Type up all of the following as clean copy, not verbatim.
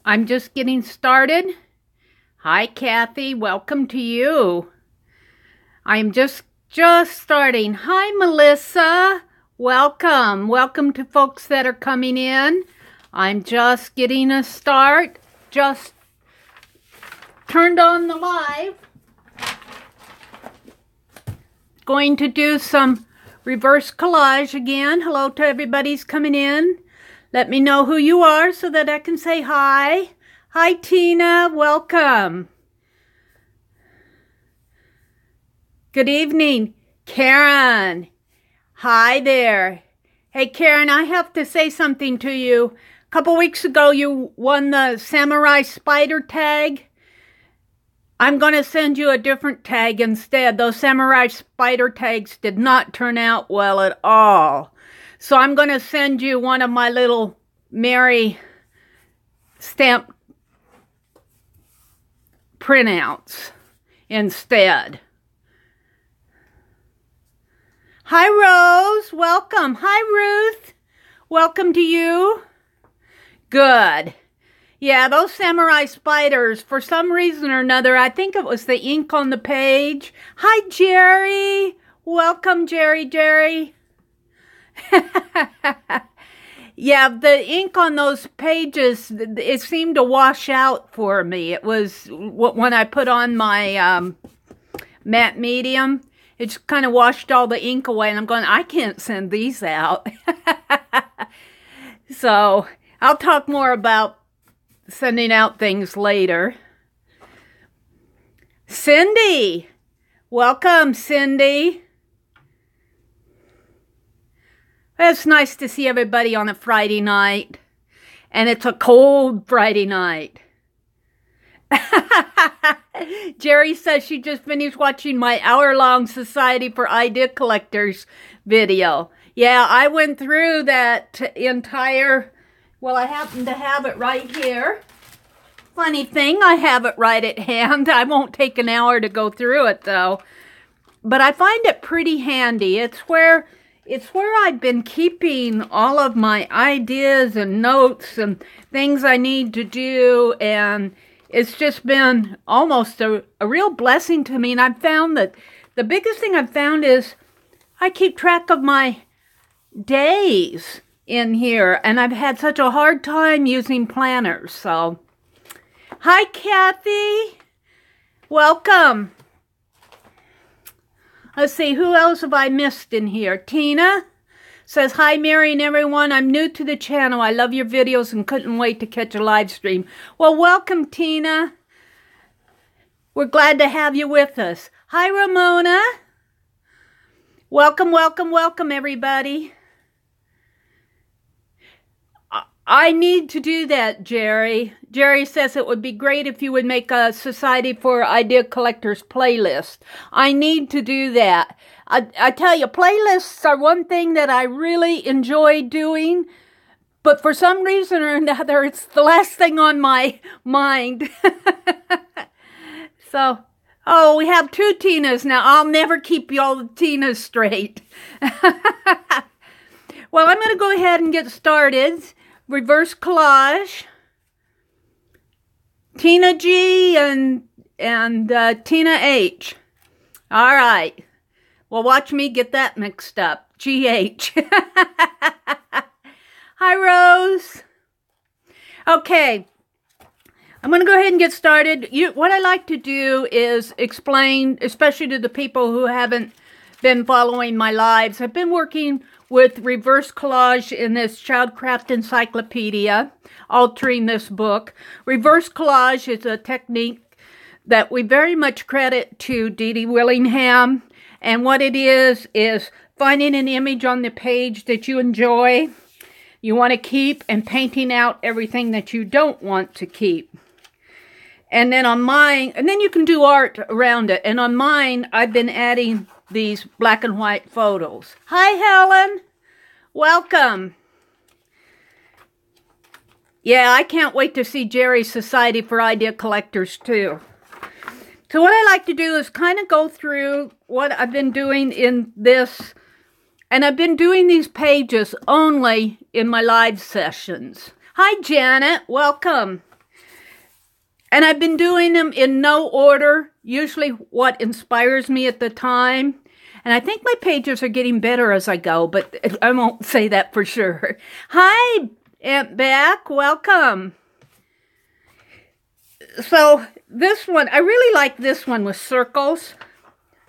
I'm just getting started. Hi, Kathy. Welcome to you. I'm just starting. Hi, Melissa. Welcome. Welcome to folks that are coming in. I'm just getting a start. Just turned on the live. Going to do some reverse collage again. Hello to everybody's coming in. Let me know who you are so that I can say hi. Hi, Tina. Welcome. Good evening, Karen. Hi there. Hey, Karen, I have to say something to you. A couple weeks ago, you won the Samurai Spider tag. I'm going to send you a different tag instead. Those Samurai Spider tags did not turn out well at all. So I'm going to send you one of my little Meri stamp printouts instead. Hi, Rose. Welcome. Hi, Ruth. Welcome to you. Good. Yeah, those Samurai Spiders, for some reason or another, I think it was the ink on the page. Hi, Jerry. Welcome, Jerry. Yeah, the ink on those pages, it seemed to wash out for me. It was when I put on my matte medium, it just kind of washed all the ink away, and I'm going, I can't send these out. So I'll talk more about sending out things later. Cindy, welcome, Cindy. It's nice to see everybody on a Friday night, and it's a cold Friday night. Jerry says she just finished watching my hour-long Society for Idea Collectors video. Yeah, I went through that entire, well, I happen to have it right here. Funny thing, I have it right at hand. I won't take an hour to go through it, though. But I find it pretty handy. It's where I've been keeping all of my ideas and notes and things I need to do, and it's just been almost a real blessing to me. And I've found that the biggest thing I've found is I keep track of my days in here, and I've had such a hard time using planners. So, hi, Kathy. Welcome. Let's see, who else have I missed in here? Tina says, hi, Meri and everyone. I'm new to the channel. I love your videos and couldn't wait to catch a live stream. Well, welcome, Tina. We're glad to have you with us. Hi, Ramona. Welcome, everybody. I need to do that, Jerry. Jerry says it would be great if you would make a Society for Idea Collectors playlist. I need to do that. I tell you, playlists are one thing that I really enjoy doing, but for some reason or another, it's the last thing on my mind. So, oh, we have two Tinas now. I'll never keep you all the Tinas straight. Well, I'm going to go ahead and get started. Reverse collage. Tina G and Tina H. All right. Well, watch me get that mixed up. GH. Hi, Rose. Okay. I'm going to go ahead and get started. What I like to do is explain, especially to the people who haven't been following my lives. I've been working with reverse collage in this Childcraft Encyclopedia, altering this book. Reverse collage is a technique that we very much credit to Dee Dee Willingham. And what it is finding an image on the page that you enjoy, you want to keep, and painting out everything that you don't want to keep. And then on mine, and then you can do art around it. And on mine, I've been adding these black and white photos. Hi, Helen. Welcome. Yeah, I can't wait to see Jerry's Society for Idea Collectors, too. So what I like to do is kind of go through what I've been doing in this. And I've been doing these pages only in my live sessions. Hi, Janet. Welcome. And I've been doing them in no order, usually what inspires me at the time. And I think my pages are getting better as I go, but I won't say that for sure. Hi, Aunt Beck, welcome. So this one, I really like this one with circles.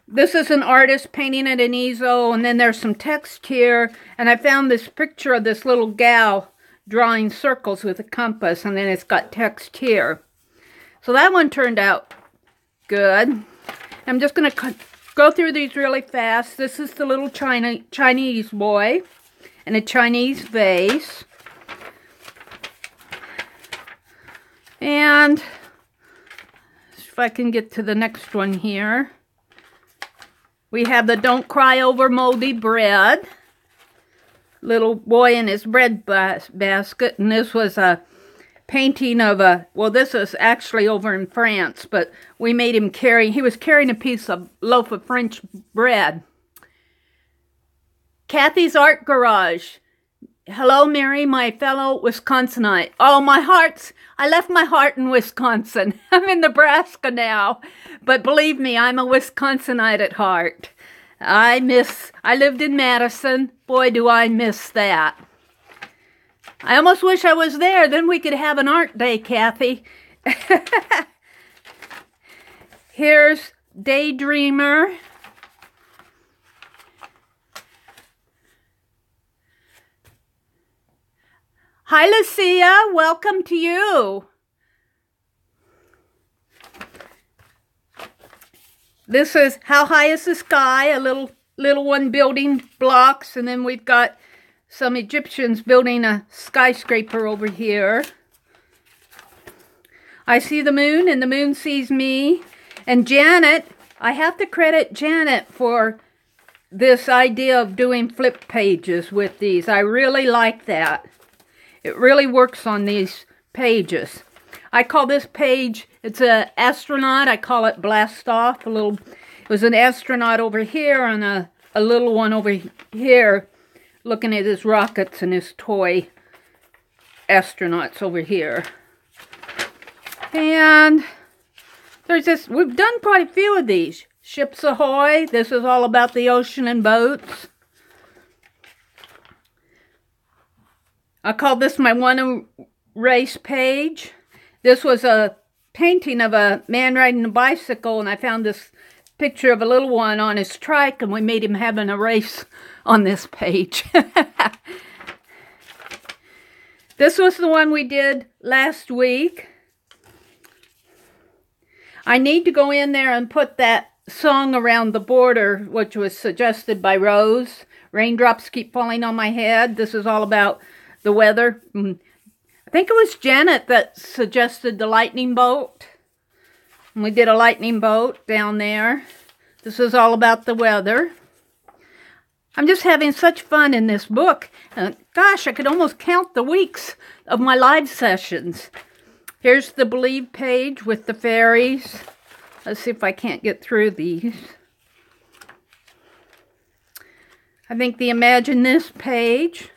This is an artist painting at an easel, and then there's some text here. And I found this picture of this little gal drawing circles with a compass, and then it's got text here. So that one turned out good. I'm just going to go through these really fast. This is the little Chinese boy and a Chinese vase. And if I can get to the next one here. We have the Don't Cry Over Moldy Bread. Little boy in his bread basket. And this was a painting of a, well, this is actually over in France, but we made him carry, he was carrying a piece of loaf of French bread. Kathy's Art Garage. Hello, Mary, my fellow Wisconsinite. Oh, I left my heart in Wisconsin. I'm in Nebraska now, but believe me, I'm a Wisconsinite at heart. I lived in Madison. Boy, do I miss that. I almost wish I was there. Then we could have an art day, Kathy. Here's Daydreamer. Hi, Lucia. Welcome to you. This is How High is the Sky? A little one building blocks, and then we've got some Egyptians building a skyscraper over here. I see the moon, and the moon sees me. And Janet, I have to credit Janet for this idea of doing flip pages with these. I really like that. It really works on these pages. I call this page, it's an astronaut. I call it Blast Off. It was an astronaut over here and a little one over here, looking at his rockets and his toy astronauts over here. And there's this, we've done quite a few of these. Ships Ahoy, this is all about the ocean and boats. I call this my one race page. This was a painting of a man riding a bicycle, and I found this picture of a little one on his trike, and we made him having a race on this page. This was the one we did last week. I need to go in there and put that song around the border, which was suggested by Rose. Raindrops Keep Falling on My Head. This is all about the weather. I think it was Janet that suggested the lightning bolt. And we did a lightning bolt down there. This is all about the weather. I'm just having such fun in this book. Gosh, I could almost count the weeks of my live sessions. Here's the Believe page with the fairies. Let's see if I can't get through these. I think the Imagine This page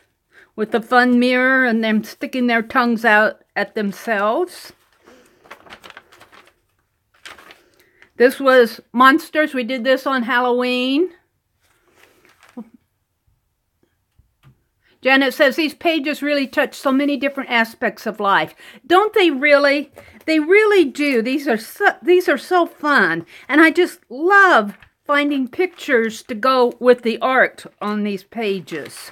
with the fun mirror and them sticking their tongues out at themselves. This was Monsters. We did this on Halloween. Janet says, these pages really touch so many different aspects of life. Don't they really? They really do. These are so fun. And I just love finding pictures to go with the art on these pages.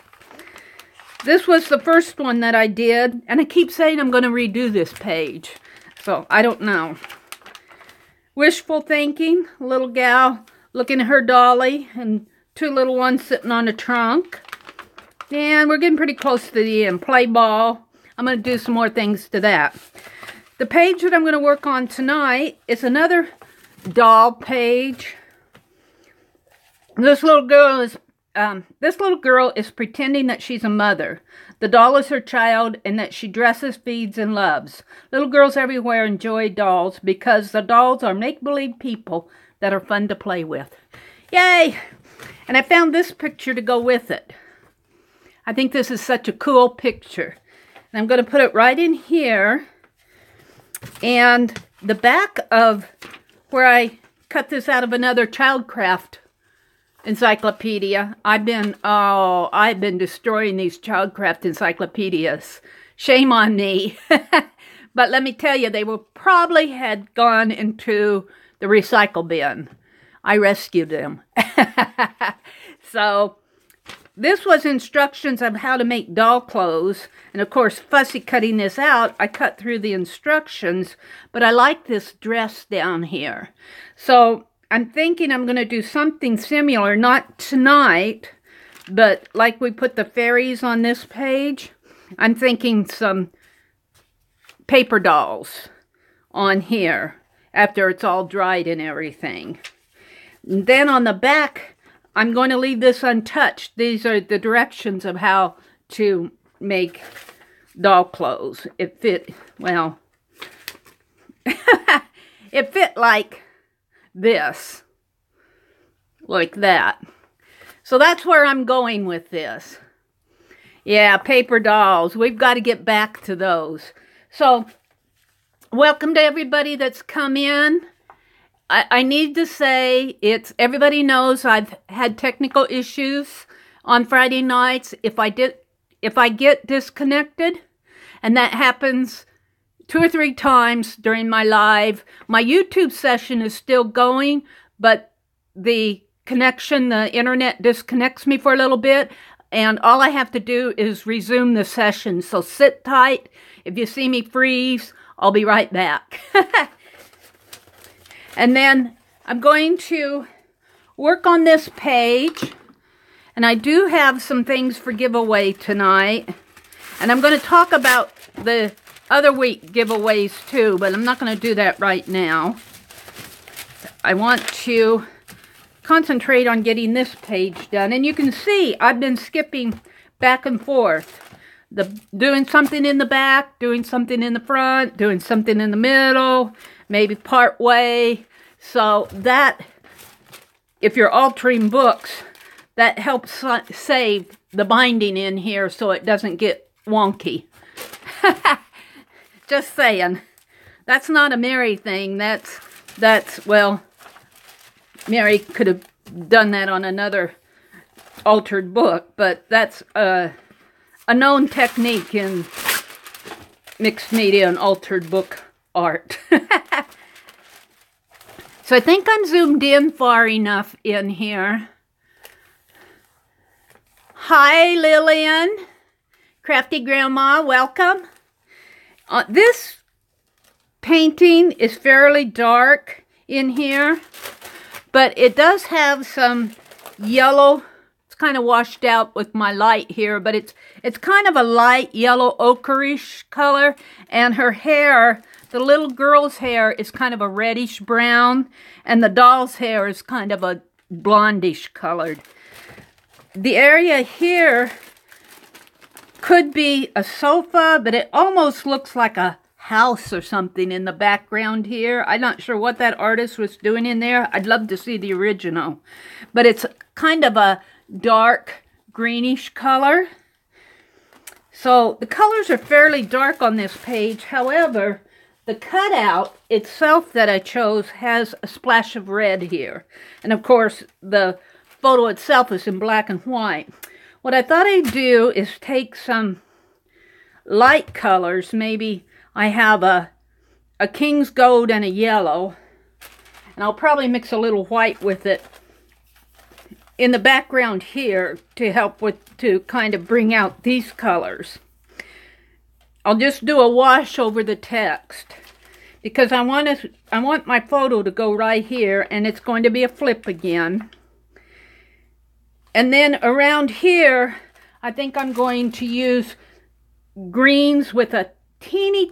This was the first one that I did, and I keep saying I'm going to redo this page. So, I don't know. Wishful Thinking, a little gal looking at her dolly, and two little ones sitting on a trunk. And we're getting pretty close to the end. Play ball. I'm going to do some more things to that. The page that I'm going to work on tonight is another doll page. This little girl is pretending that she's a mother. The doll is her child, and that she dresses, feeds, and loves. Little girls everywhere enjoy dolls because the dolls are make-believe people that are fun to play with. Yay! And I found this picture to go with it. I think this is such a cool picture. And I'm going to put it right in here. And the back of where I cut this out of another Childcraft encyclopedia. I've been destroying these Childcraft encyclopedias. Shame on me. But let me tell you, they will probably had gone into the recycle bin. I rescued them. So this was instructions of how to make doll clothes. And of course, fussy cutting this out, I cut through the instructions, but I like this dress down here. So I'm thinking I'm going to do something similar, not tonight, but like we put the fairies on this page, I'm thinking some paper dolls on here after it's all dried and everything. And then on the back, I'm going to leave this untouched. These are the directions of how to make doll clothes. It fit, well, it fit like this, like that. So that's where I'm going with this. Yeah, paper dolls. We've got to get back to those. So, welcome to everybody that's come in. I need to say, everybody knows I've had technical issues on Friday nights. If I get disconnected, and that happens 2 or 3 times during my live, my YouTube session is still going, but the connection, the internet disconnects me for a little bit, and all I have to do is resume the session. So sit tight. If you see me freeze, I'll be right back. And then I'm going to work on this page. And I do have some things for giveaway tonight. And I'm going to talk about the other week giveaways too, but I'm not going to do that right now. I want to concentrate on getting this page done. And you can see I've been skipping back and forth. Doing something in the back, doing something in the front, doing something in the middle, maybe part way. So that, if you're altering books, that helps save the binding in here so it doesn't get wonky. Just saying. That's not a Meri thing. That's, well, Meri could have done that on another altered book, but that's a known technique in mixed media and altered book art. So I think I'm zoomed in far enough in here. Hi, Lillian. Crafty Grandma, welcome. This painting is fairly dark in here, but it does have some yellow. It's kind of washed out with my light here, but it's kind of a light yellow ochreish color, and her hair, the little girl's hair, is kind of a reddish brown, and the doll's hair is kind of a blondish colored. The area here could be a sofa, but it almost looks like a house or something in the background here. I'm not sure what that artist was doing in there. I'd love to see the original. But it's kind of a dark greenish color. So the colors are fairly dark on this page. However, the cutout itself that I chose has a splash of red here. And of course, the photo itself is in black and white. What I thought I'd do is take some light colors. Maybe I have a king's gold and a yellow. And I'll probably mix a little white with it in the background here to help to kind of bring out these colors. I'll just do a wash over the text because I want my photo to go right here, and it's going to be a flip again. And then around here, I think I'm going to use greens with a teeny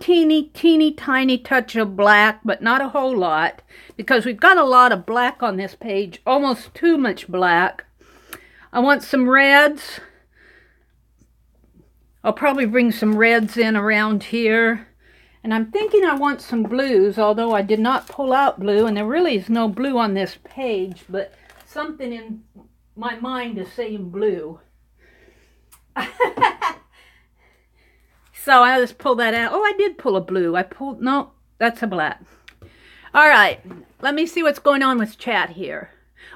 tiny touch of black, but not a whole lot, because we've got a lot of black on this page, almost too much black. I want some reds. I'll probably bring some reds in around here. And I'm thinking I want some blues, although I did not pull out blue, and there really is no blue on this page, but something in my mind is saying blue. So I'll just pull that out. Oh, I did pull a blue. No, that's a black. All right, let me see what's going on with chat here.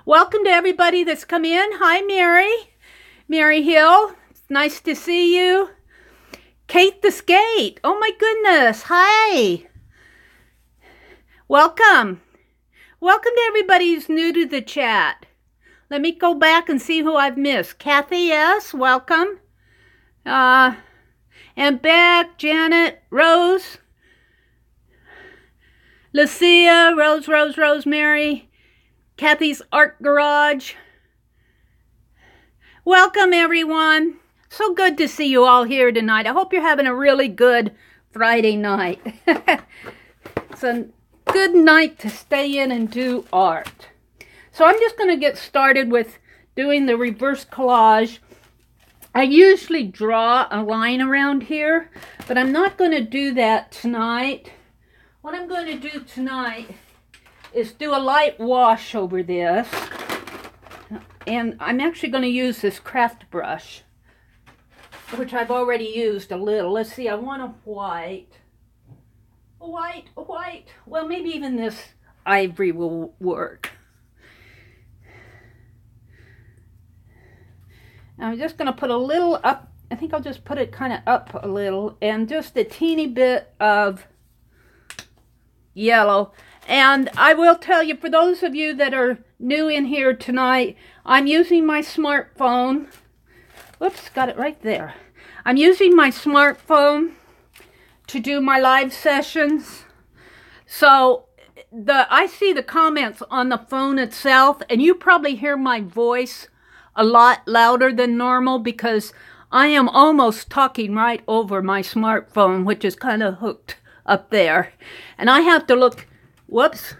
Welcome to everybody that's come in. Hi, Mary. Mary Hill, it's nice to see you. Kate the Skate, oh my goodness, hi. Welcome. Welcome to everybody who's new to the chat. Let me go back and see who I've missed. Kathy S., welcome. And Beck, Janet, Rose, Lucia, Rosemary, Kathy's Art Garage. Welcome, everyone. So good to see you all here tonight. I hope you're having a really good Friday night. It's a good night to stay in and do art. So I'm just going to get started with doing the reverse collage. I usually draw a line around here, but I'm not going to do that tonight. What I'm going to do tonight is do a light wash over this. And I'm actually going to use this craft brush, which I've already used a little. Let's see, I want a white. White. Well, maybe even this ivory will work. I'm just going to put a little up. I think I'll just put it kind of up a little, and just a teeny bit of yellow. And I will tell you, for those of you that are new in here tonight, I'm using my smartphone. Whoops, got it right there. I'm using my smartphone to do my live sessions. So I see the comments on the phone itself, and you probably hear my voice a lot louder than normal because I am almost talking right over my smartphone, which is kind of hooked up there. And I have to look, whoops,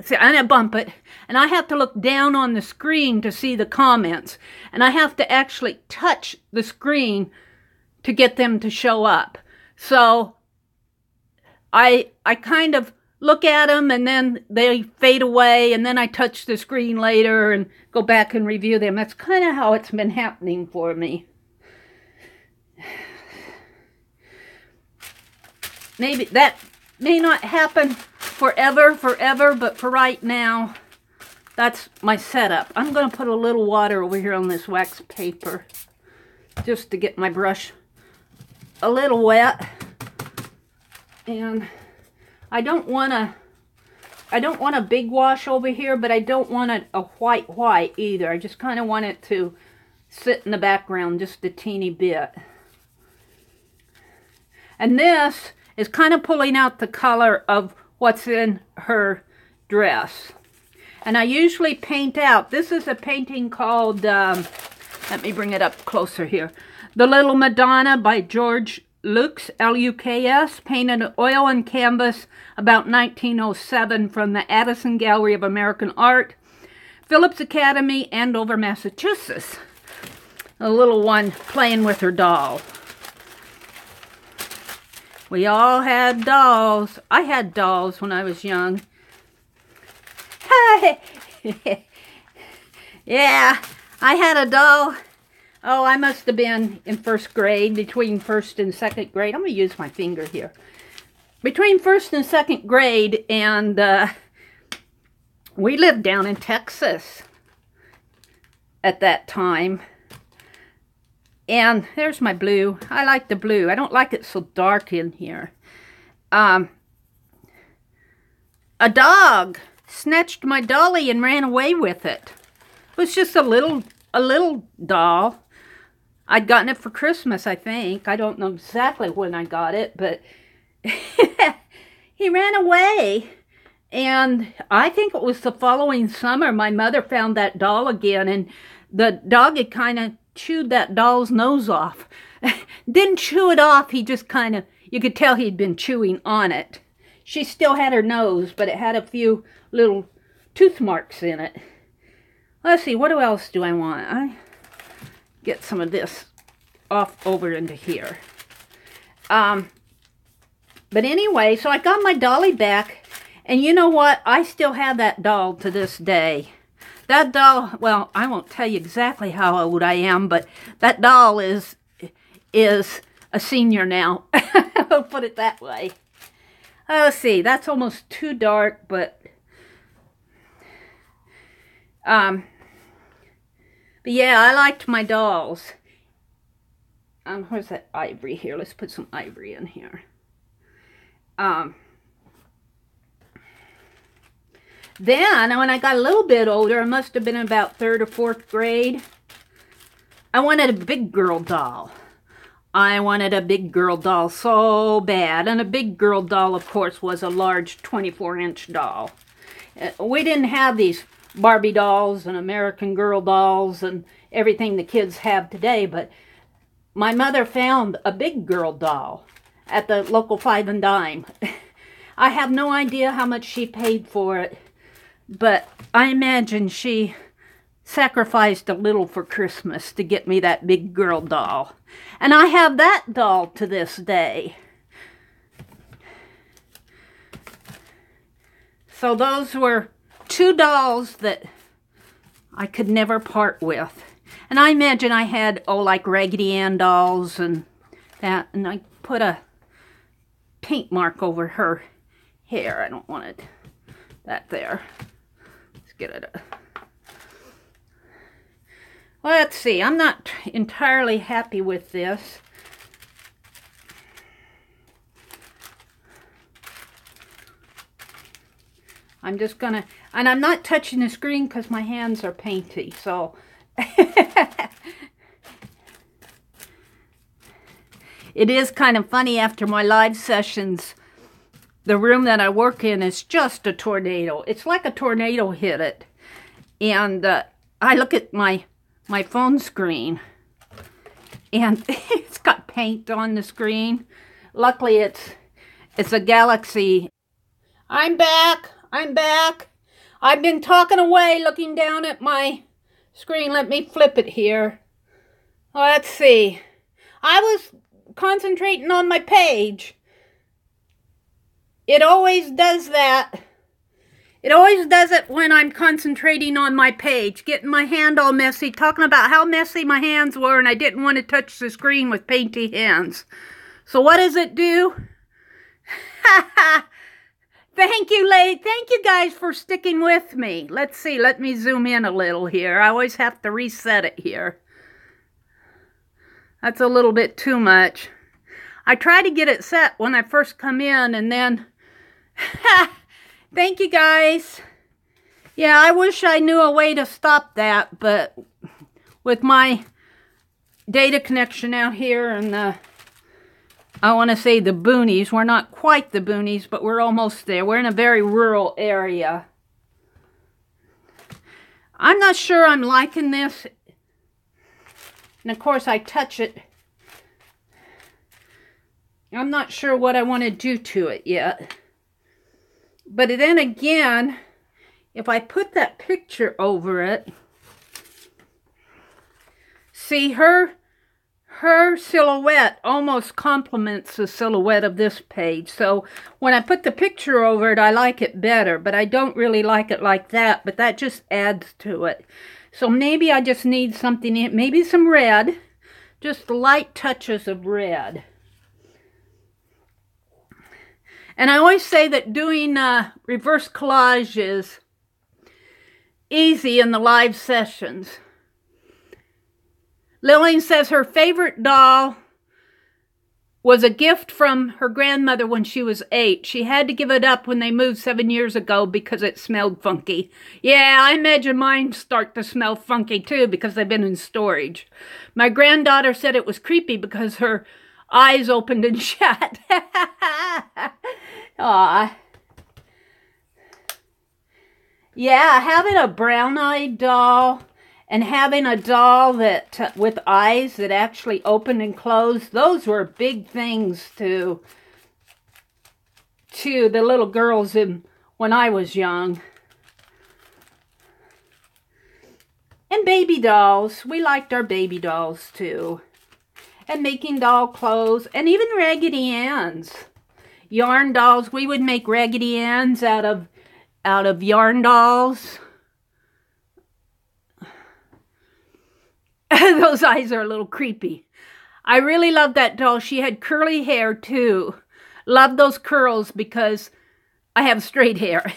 see, I'm gonna bump it, and I have to look down on the screen to see the comments. And I have to actually touch the screen to get them to show up. So I kind of look at them and then they fade away, and then I touch the screen later and go back and review them. That's kind of how it's been happening for me. Maybe that may not happen forever, but for right now, that's my setup. I'm going to put a little water over here on this wax paper just to get my brush a little wet. And I don't want a big wash over here, but I don't want a white either. I just kind of want it to sit in the background just a teeny bit. And this is kind of pulling out the color of what's in her dress. And I usually paint out. This is a painting called, let me bring it up closer here. The Little Madonna by George Luks, L-U-K-S, painted in oil and canvas about 1907 from the Addison Gallery of American Art, Phillips Academy, Andover, Massachusetts. A little one playing with her doll. We all had dolls. I had dolls when I was young. Yeah, I had a doll. Oh, I must have been in first grade, between first and second grade. I'm going to use my finger here. Between first and second grade, and we lived down in Texas at that time. And there's my blue. I like the blue. I don't like it so dark in here. A dog snatched my dolly and ran away with it. It was just a little doll. I'd gotten it for Christmas, I think. I don't know exactly when I got it, but he ran away. And I think it was the following summer, my mother found that doll again, and the dog had kind of chewed that doll's nose off. Didn't chew it off, he just kind of, you could tell he'd been chewing on it. She still had her nose, but it had a few little tooth marks in it. Let's see, what else do I want? I get some of this off over into here. But anyway, so I got my dolly back, and you know what? I still have that doll to this day. That doll, well, I won't tell you exactly how old I am, but that doll is a senior now. I'll put it that way. let's see, that's almost too dark, but yeah, I liked my dolls. Where's that ivory here? Let's put some ivory in here. Then, when I got a little bit older, I must have been about 3rd or 4th grade, I wanted a big girl doll. I wanted a big girl doll so bad. And a big girl doll, of course, was a large 24-inch doll. We didn't have these Barbie dolls and American Girl dolls and everything the kids have today, but my mother found a big girl doll at the local 5 and Dime. I have no idea how much she paid for it, but I imagine she sacrificed a little for Christmas to get me that big girl doll. And I have that doll to this day. So those were 2 dolls that I could never part with. And I imagine I had, like Raggedy Ann dolls and that. And I put a paint mark over her hair. I don't want it. That there. Let's get it. Let's see. I'm not entirely happy with this. I'm just gonna, and I'm not touching the screen because my hands are painty, so. It is kind of funny after my live sessions, the room that I work in is just a tornado. It's like a tornado hit it. And I look at my phone screen and it's got paint on the screen. Luckily it's a Galaxy. I'm back. I'm back. I've been talking away looking down at my screen. Let me flip it here. Let's see. I was concentrating on my page. It always does that. It always does it when I'm concentrating on my page, getting my hand all messy, talking about how messy my hands were, and I didn't want to touch the screen with painty hands. So what does it do? Thank you guys for sticking with me. Let's see, let me zoom in a little here. I always have to reset it here. That's a little bit too much. I try to get it set when I first come in, and then thank you guys. Yeah, I wish I knew a way to stop that, but with my data connection out here and I want to say the boonies. We're not quite the boonies, but we're almost there. We're in a very rural area. I'm not sure I'm liking this. And of course I touch it. I'm not sure what I want to do to it yet. But then again, if I put that picture over it, see her silhouette almost complements the silhouette of this page. So when I put the picture over it, I like it better, but I don't really like it like that, but that just adds to it. So maybe I just need something in, maybe some red, just light touches of red. And I always say that doing reverse collage is easy in the live sessions. Lillian says her favorite doll was a gift from her grandmother when she was 8. She had to give it up when they moved 7 years ago because it smelled funky. Yeah, I imagine mine start to smell funky too because they've been in storage. My granddaughter said it was creepy because her eyes opened and shut. Aw. Yeah, having a brown-eyed doll and having a doll that with eyes that actually opened and closed, those were big things to the little girls when I was young. And baby dolls. We liked our baby dolls too. And making doll clothes, and even Raggedy Anns. Yarn dolls. We would make Raggedy Anns out of yarn dolls. Those eyes are a little creepy. I really love that doll. She had curly hair too. Love those curls because I have straight hair.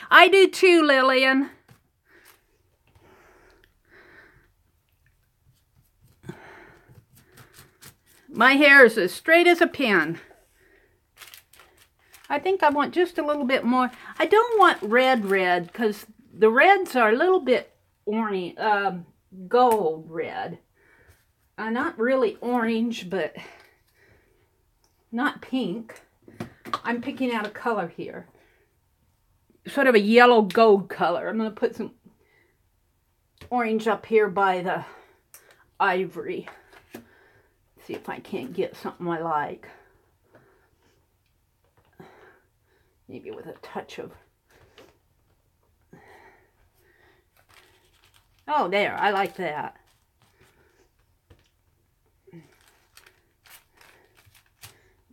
I do too, Lillian. My hair is as straight as a pin. I think I want just a little bit more. I don't want red because the reds are a little bit orange, gold red. Not really orange, but not pink. I'm picking out a color here. Sort of a yellow gold color. I'm going to put some orange up here by the ivory. See if I can't get something I like. Maybe with a touch of... Oh, there. I like that.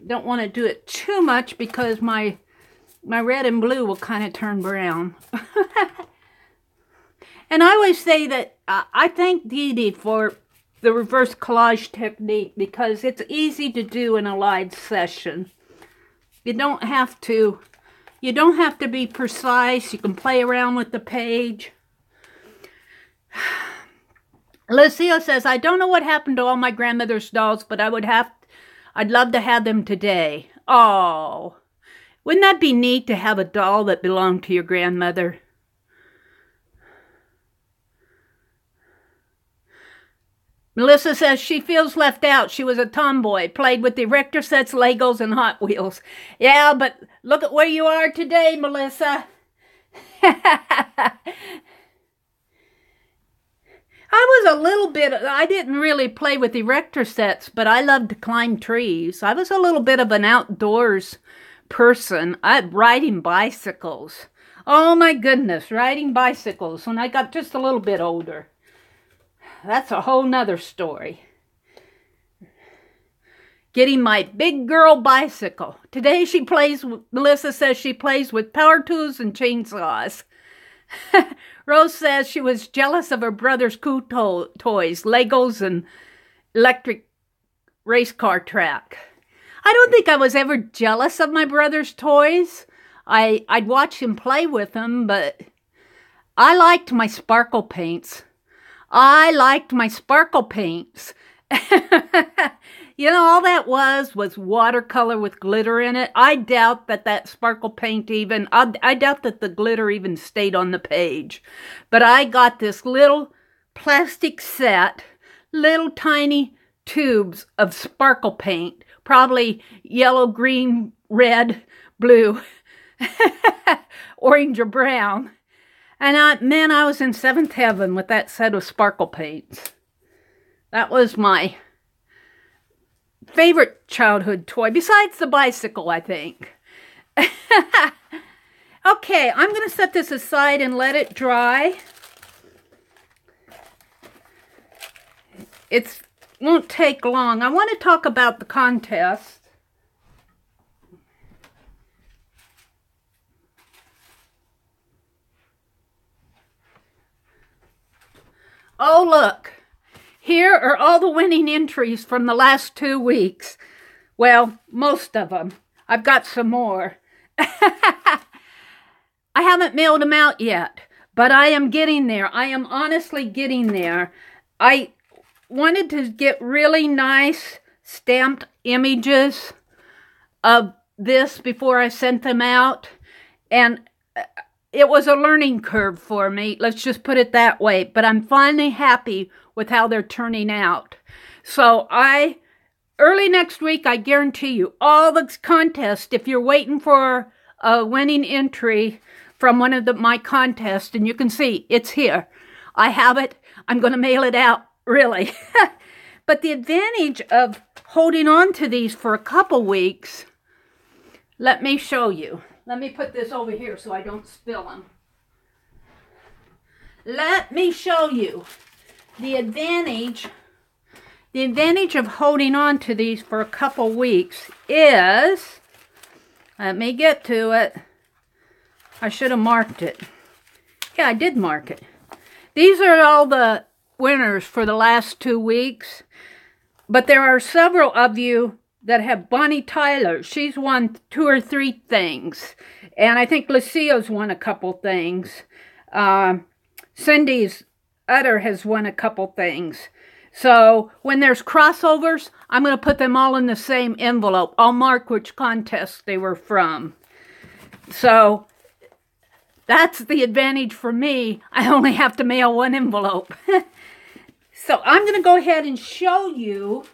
Don't want to do it too much because my red and blue will kind of turn brown. And I always say that I thank Dee Dee for the reverse collage technique because it's easy to do in a live session. You don't have to be precise. You can play around with the page. Lucia says, I don't know what happened to all my grandmother's dolls, but I'd love to have them today. Oh, wouldn't that be neat to have a doll that belonged to your grandmother? Melissa says she feels left out. She was a tomboy, played with the erector sets, Legos, and Hot Wheels. Yeah, but look at where you are today, Melissa. I didn't really play with erector sets, but I loved to climb trees. I was a little bit of an outdoors person. Riding bicycles. Oh my goodness, riding bicycles when I got just a little bit older. That's a whole nother story. Getting my big girl bicycle. Today Melissa says she plays with power tools and chainsaws. Rose says she was jealous of her brother's cool toys, Legos and electric race car track. I don't think I was ever jealous of my brother's toys. I'd watch him play with them, but I liked my sparkle paints. You know, all that was watercolor with glitter in it. I doubt that sparkle paint even, I doubt that the glitter even stayed on the page. But I got this little plastic set, little tiny tubes of sparkle paint, probably yellow, green, red, blue, orange or brown. And I was in seventh heaven with that set of sparkle paints. That was my favorite childhood toy, besides the bicycle, I think. Okay, I'm going to set this aside and let it dry. It won't take long. I want to talk about the contest. Oh, look. Here are all the winning entries from the last 2 weeks. Well, most of them. I've got some more. I haven't mailed them out yet, but I am getting there. I am honestly getting there. I wanted to get really nice stamped images of this before I sent them out, and it was a learning curve for me. Let's just put it that way. But I'm finally happy with how they're turning out. So early next week, I guarantee you, all the contests, if you're waiting for a winning entry from one of my contests, and you can see, it's here. I have it. I'm going to mail it out, really. But the advantage of holding on to these for a couple weeks, let me show you. Let me put this over here so I don't spill them. Let me show you the advantage of holding on to these for a couple weeks is, let me get to it. I should have marked it. Yeah, I did mark it. These are all the winners for the last 2 weeks, but there are several of you that have Bonnie Tyler. She's won 2 or 3 things. And I think Lucia's won a couple things. Cindy's Utter has won a couple things. So when there's crossovers, I'm going to put them all in the same envelope. I'll mark which contest they were from. So that's the advantage for me. I only have to mail 1 envelope. So I'm going to go ahead and show you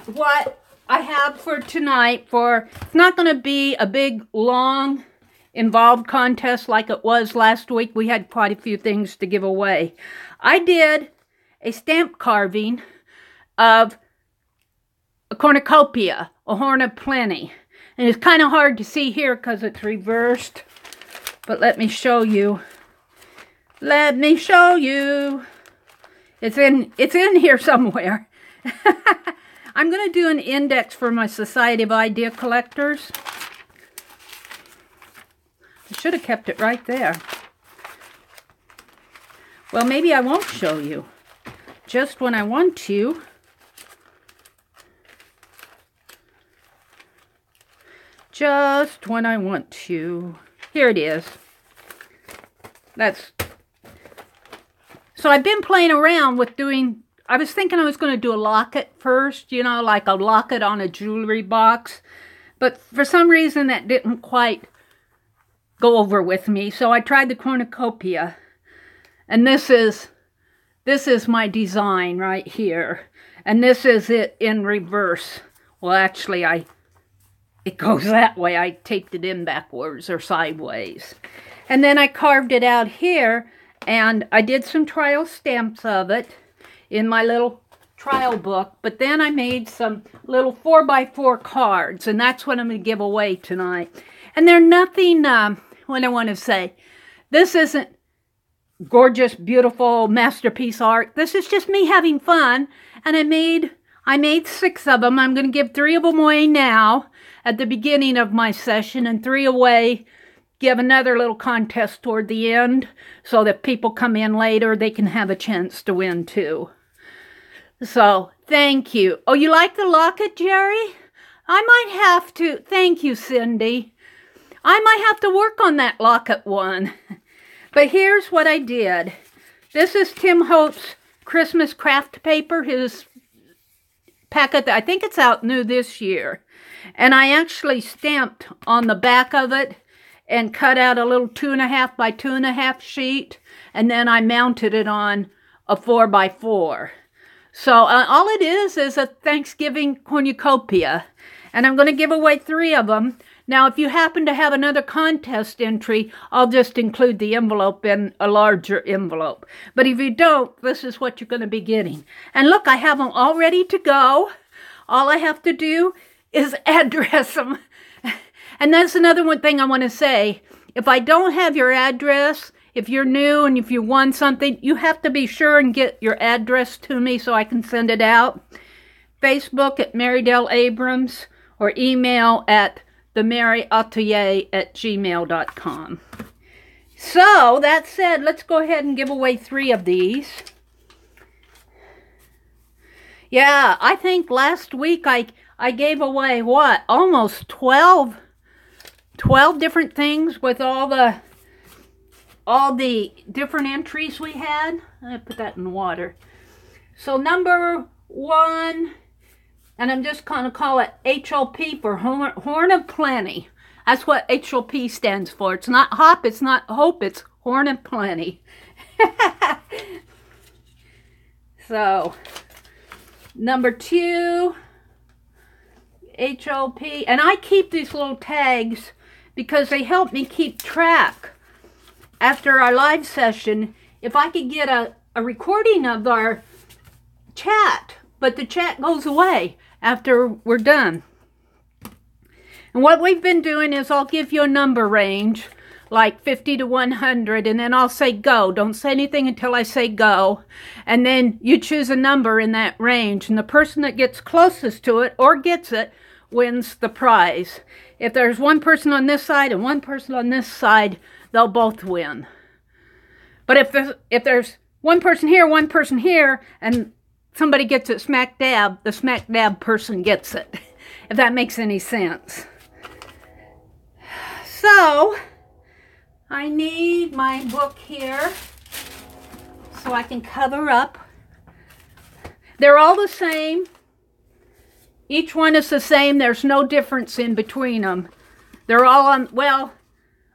what I have for tonight. It's not going to be a big, long, involved contest like it was last week. We had quite a few things to give away. I did a stamp carving of a cornucopia, a horn of plenty. And it's kind of hard to see here because it's reversed. But let me show you. Let me show you. It's in here somewhere. I'm going to do an index for my Society of Idea Collectors. I should have kept it right there. Well, maybe I won't show you. Just when I want to. Just when I want to. Here it is. So I've been playing around with doing, I was thinking I was going to do a locket first, you know, like a locket on a jewelry box. But for some reason that didn't quite go over with me. So I tried the cornucopia. And this is my design right here. And this is it in reverse. Well, actually, it goes that way. I taped it in backwards or sideways. And then I carved it out here. And I did some trial stamps of it in my little trial book. But then I made some little 4x4 cards. And that's what I'm going to give away tonight. And they're nothing, what I want to say. This isn't gorgeous, beautiful, masterpiece art. This is just me having fun. And I made 6 of them. I'm going to give 3 of them away now at the beginning of my session. And 3 away. Give another little contest toward the end so that people come in later, they can have a chance to win too. So, thank you. Oh, you like the locket, Jerry? I might have to. Thank you, Cindy. I might have to work on that locket one. But here's what I did. This is Tim Holt's Christmas craft paper, his packet. I think it's out new this year. And I actually stamped on the back of it and cut out a little 2.5 by 2.5 sheet, and then I mounted it on a 4x4. So all it is a Thanksgiving cornucopia, and I'm going to give away 3 of them. Now, if you happen to have another contest entry, I'll just include the envelope in a larger envelope. But if you don't, this is what you're going to be getting. And look, I have them all ready to go. All I have to do is address them. And that's another one thing I want to say. If I don't have your address, if you're new and if you won something, you have to be sure and get your address to me so I can send it out. Facebook at Meridel Abrams or email at themeriatelier@gmail.com. So, that said, let's go ahead and give away 3 of these. Yeah, I think last week I gave away, what, almost 12 different things with all the different entries we had. I put that in water. So number 1, and I'm just going to call it HOP for Horn of Plenty. That's what HOP stands for. It's not hop, it's not hope, it's Horn of Plenty. So, number 2, HOP. And I keep these little tags because they help me keep track after our live session. If I could get a recording of our chat, but the chat goes away after we're done. And what we've been doing is I'll give you a number range, like 50 to 100, and then I'll say go. Don't say anything until I say go. And then you choose a number in that range, and the person that gets closest to it or gets it wins the prize. If there's one person on this side and one person on this side, they'll both win. But if there's one person here, and somebody gets it smack dab, the smack dab person gets it, if that makes any sense. So, I need my book here so I can cover up. They're all the same. Each one is the same. There's no difference in between them. They're all on, well,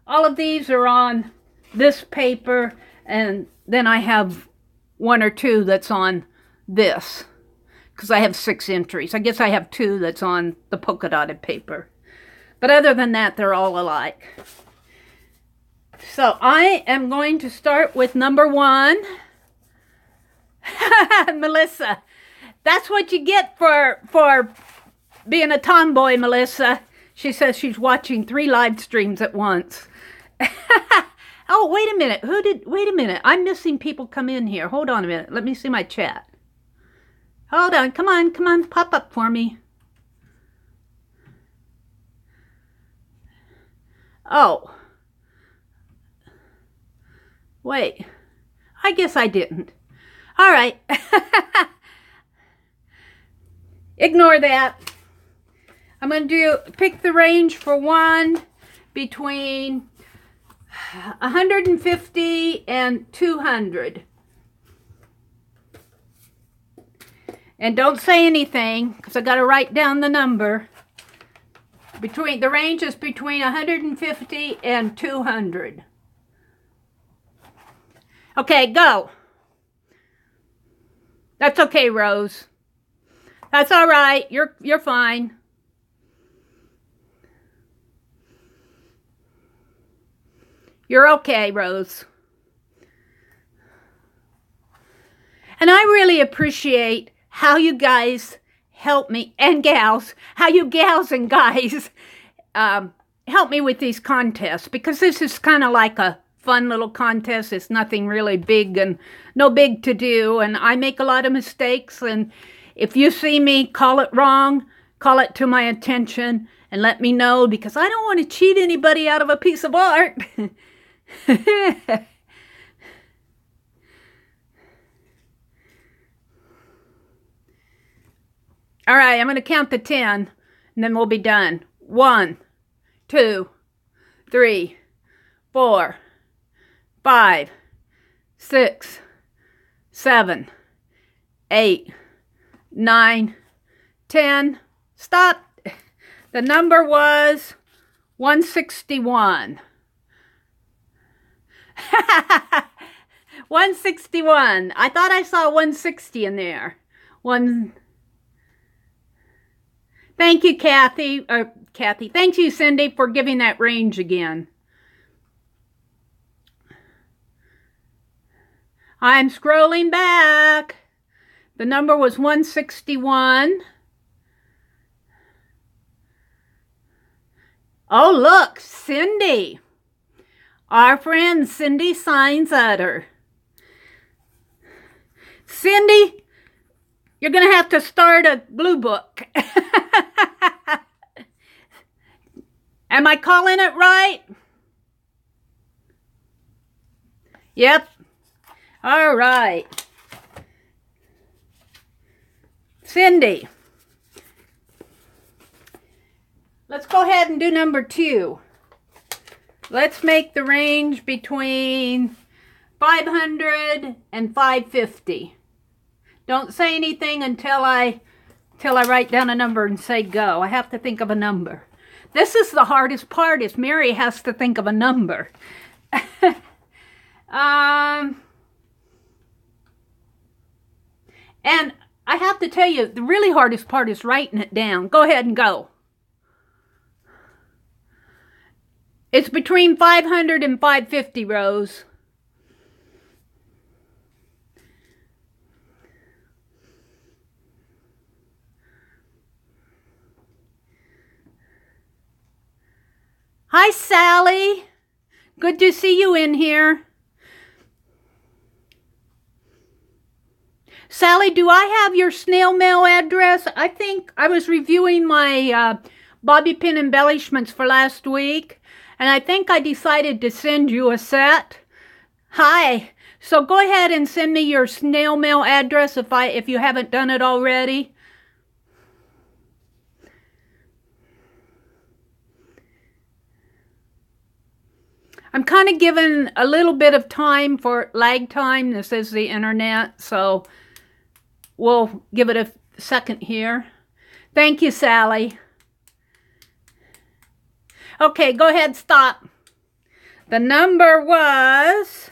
all of these are on this paper, and then I have one or two that's on this, because I have 6 entries. I guess I have 2 that's on the polka dotted paper. But other than that, they're all alike. So I am going to start with number 1. Melissa, that's what you get for being a tomboy, Melissa. She says she's watching 3 live streams at once. Oh, wait a minute. Wait a minute. I'm missing people come in here. Hold on a minute. Let me see my chat. Hold on. Come on. Pop up for me. Oh. Wait. I guess I didn't. All right. Ignore that. I'm going to pick the range for 1 between 150 and 200. And don't say anything, because I got to write down the number. The range is between 150 and 200. Okay, go. That's okay, Rose. That's all right. You're fine. You're okay, Rose. And I really appreciate how you guys help me, and gals, how you gals and guys help me with these contests, because this is kind of like a fun little contest. It's nothing really big and no big to do, and I make a lot of mistakes, and if you see me call it wrong, call it to my attention and let me know, because I don't want to cheat anybody out of a piece of art. All right, I'm going to count to 10, and then we'll be done. 1, 2, 3, 4, 5, 6, 7, 8, 9, 10. Stop. The number was 161. 161. I thought I saw 160 in there. Thank you, Kathy. Thank you, Cindy, for giving that range again. I'm scrolling back. The number was 161. Oh, look, Cindy. Our friend Cindy Signs-Utter. Cindy, you're going to have to start a glue book. Am I calling it right? Yep. All right. Cindy. Let's go ahead and do number 2. Let's make the range between 500 and 550. Don't say anything until I write down a number and say go. I have to think of a number. This is the hardest part, is Mary has to think of a number. And I have to tell you, the really hardest part is writing it down. Go ahead and go. It's between 500 and 550, Rose. Hi, Sally. Good to see you in here. Sally, do I have your snail mail address? I think I was reviewing my bobby pin embellishments for last week, and I think I decided to send you a set. Hi. So go ahead and send me your snail mail address if you haven't done it already. I'm kind of giving a little bit of time for lag time. This is the internet, so we'll give it a second here. Thank you, Sally. Okay, go ahead, stop. The number was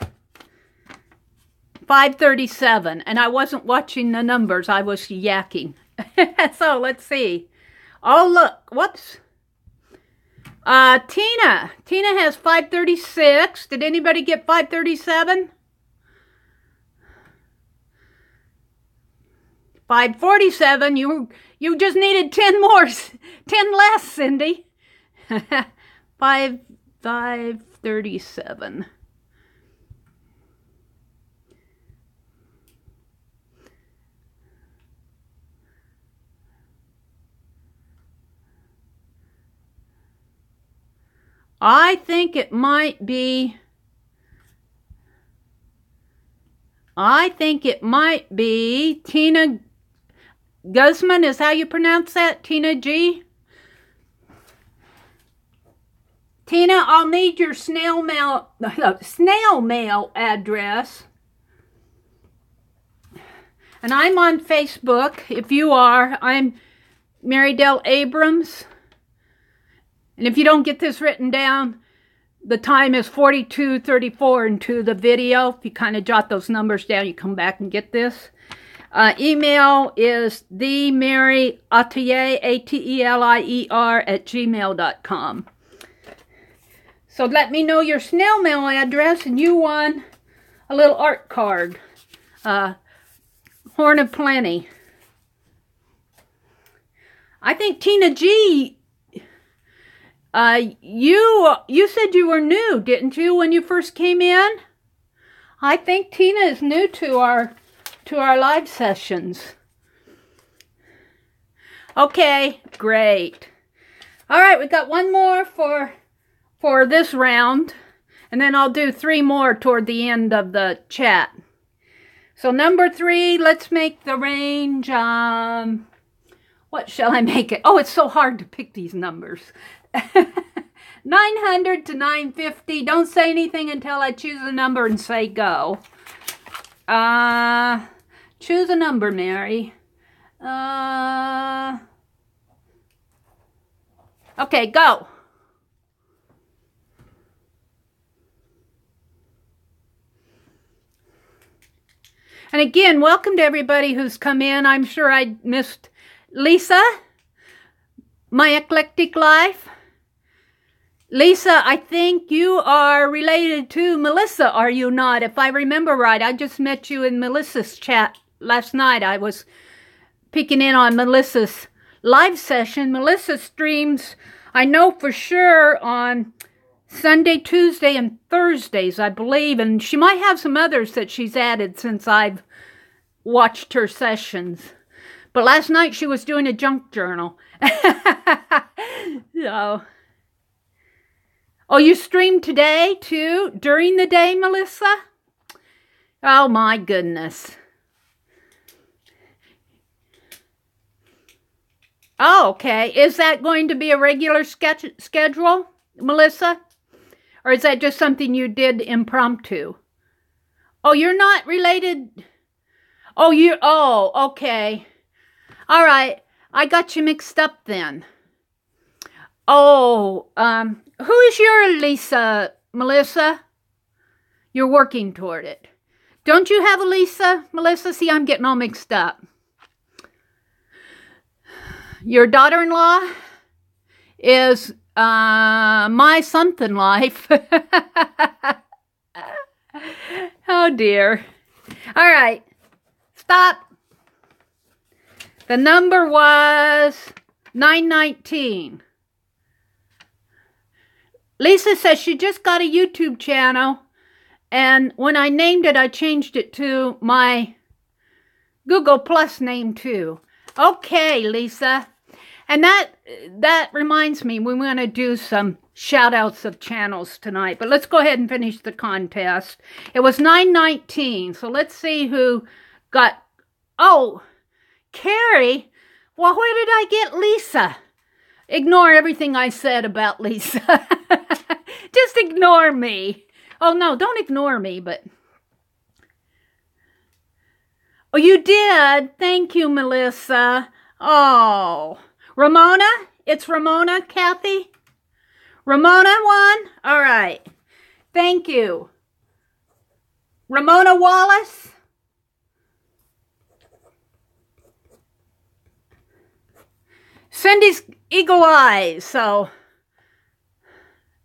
537, and I wasn't watching the numbers. I was yakking. So let's see. Oh, look. Whoops. Tina. Tina has 536. Did anybody get 537? 547. You just needed 10 more. 10 less, Cindy. 537. I think it might be Tina Guzman, is how you pronounce that? Tina G? Tina, I'll need your snail mail address. And I'm on Facebook. If you are, I'm Meridel Abrams. And if you don't get this written down, the time is 42:34 into the video. If you kind of jot those numbers down, you come back and get this. Email is Meri Atelier, ATELIER @gmail.com. So let me know your snail mail address, and you won a little art card. Horn of Plenty. I think Tina G, you said you were new, didn't you, when you first came in? I think Tina is new to our live sessions. Okay, great. All right, we got one more for this round, and then I'll do 3 more toward the end of the chat. So number 3, let's make the range, what shall I make it? Oh, it's so hard to pick these numbers. 900 to 950. Don't say anything until I choose a number and say go. Choose a number, Mary. Okay, go. And again, welcome to everybody who's come in. I'm sure I missed Lisa, My Eclectic Life. Lisa, I think you are related to Melissa, are you not? If I remember right, I just met you in Melissa's chat last night. I was peeking in on Melissa's live session. Melissa streams, I know for sure, on Sunday, Tuesday, and Thursdays, I believe. And she might have some others that she's added since I've watched her sessions. But last night she was doing a junk journal. So... Oh, you streamed today, too? During the day, Melissa? Oh, my goodness. Oh, okay. Is that going to be a regular schedule, Melissa? Or is that just something you did impromptu? Oh, you're not related? Oh, okay. All right. I got you mixed up then. Oh, who is your Lisa, Melissa? You're working toward it. Don't you have a Lisa, Melissa? See, I'm getting all mixed up. Your daughter-in-law is my something life. Oh, dear. All right. Stop. The number was 919. Lisa says she just got a YouTube channel, and when I named it, I changed it to my Google Plus name too. Okay, Lisa. And that reminds me, we want to do some shout-outs of channels tonight. But let's go ahead and finish the contest. It was 9:19, so let's see who got... Oh, Carrie. Well, where did I get Lisa? Ignore everything I said about Lisa. Just ignore me. Oh, no, don't ignore me, but... Oh, you did? Thank you, Melissa. Oh. Ramona? It's Ramona, Kathy? Ramona won? All right. Thank you. Ramona Wallace? Cindy's eagle eyes, so...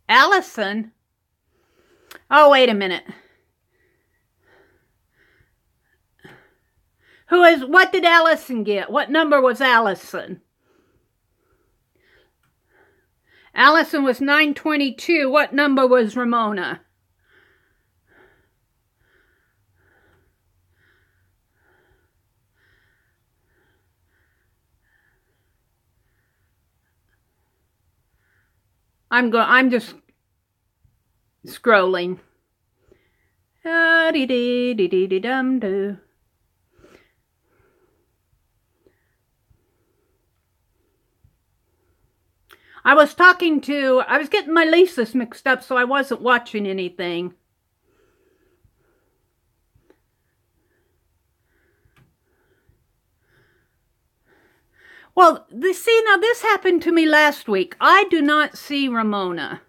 Allison? Oh, wait a minute. What did Allison get? What number was Allison? Allison was 922. What number was Ramona? I'm just scrolling. Dee-dee-dee-dee-dee-dum-doo. I was getting my Lisas mixed up, so I wasn't watching anything. Well, see, now this happened to me last week. I do not see Ramona.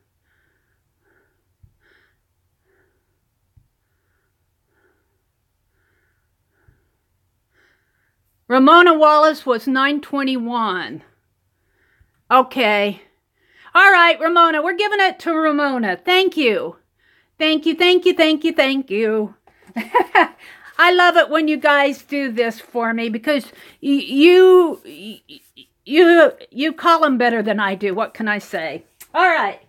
Ramona Wallace was 921. Okay. All right, Ramona, we're giving it to Ramona. Thank you. Thank you, thank you, thank you, thank you. I love it when you guys do this for me because you call them better than I do. What can I say? All right.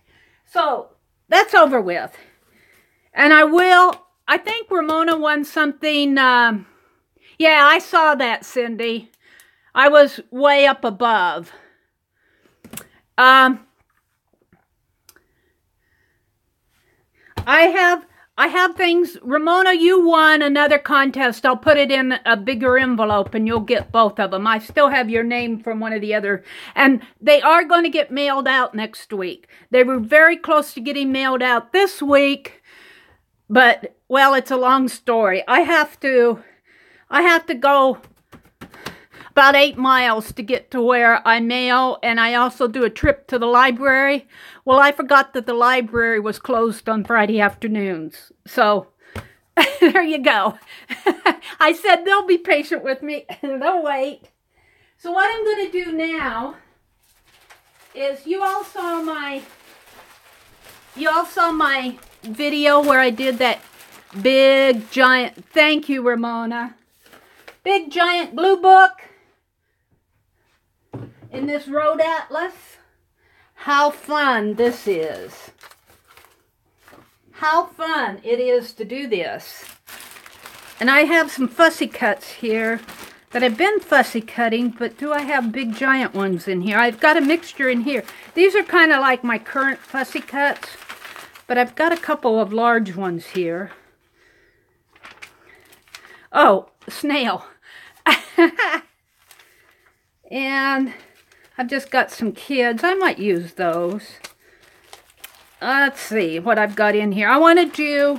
So that's over with. And I think Ramona won something. Yeah, I saw that, Cindy. I was way up above. I have things. Ramona, you won another contest. I'll put it in a bigger envelope and you'll get both of them. I still have your name from one of the other. And they are going to get mailed out next week. They were very close to getting mailed out this week. But, well, it's a long story. I have to go about 8 miles to get to where I mail, and I also do a trip to the library. Well, I forgot that the library was closed on Friday afternoons. So, there you go. I said they'll be patient with me. They'll wait. So what I'm going to do now is you all saw my video where I did that big giant, thank you, Ramona, big giant blue book in this road atlas. How fun this is. How fun it is to do this. And I have some fussy cuts here that I've been fussy cutting, but do I have big giant ones in here? I've got a mixture in here. These are kind of like my current fussy cuts, but I've got a couple of large ones here. Oh, snail. And I've just got some kids. I might use those. Let's see what I've got in here. I want to do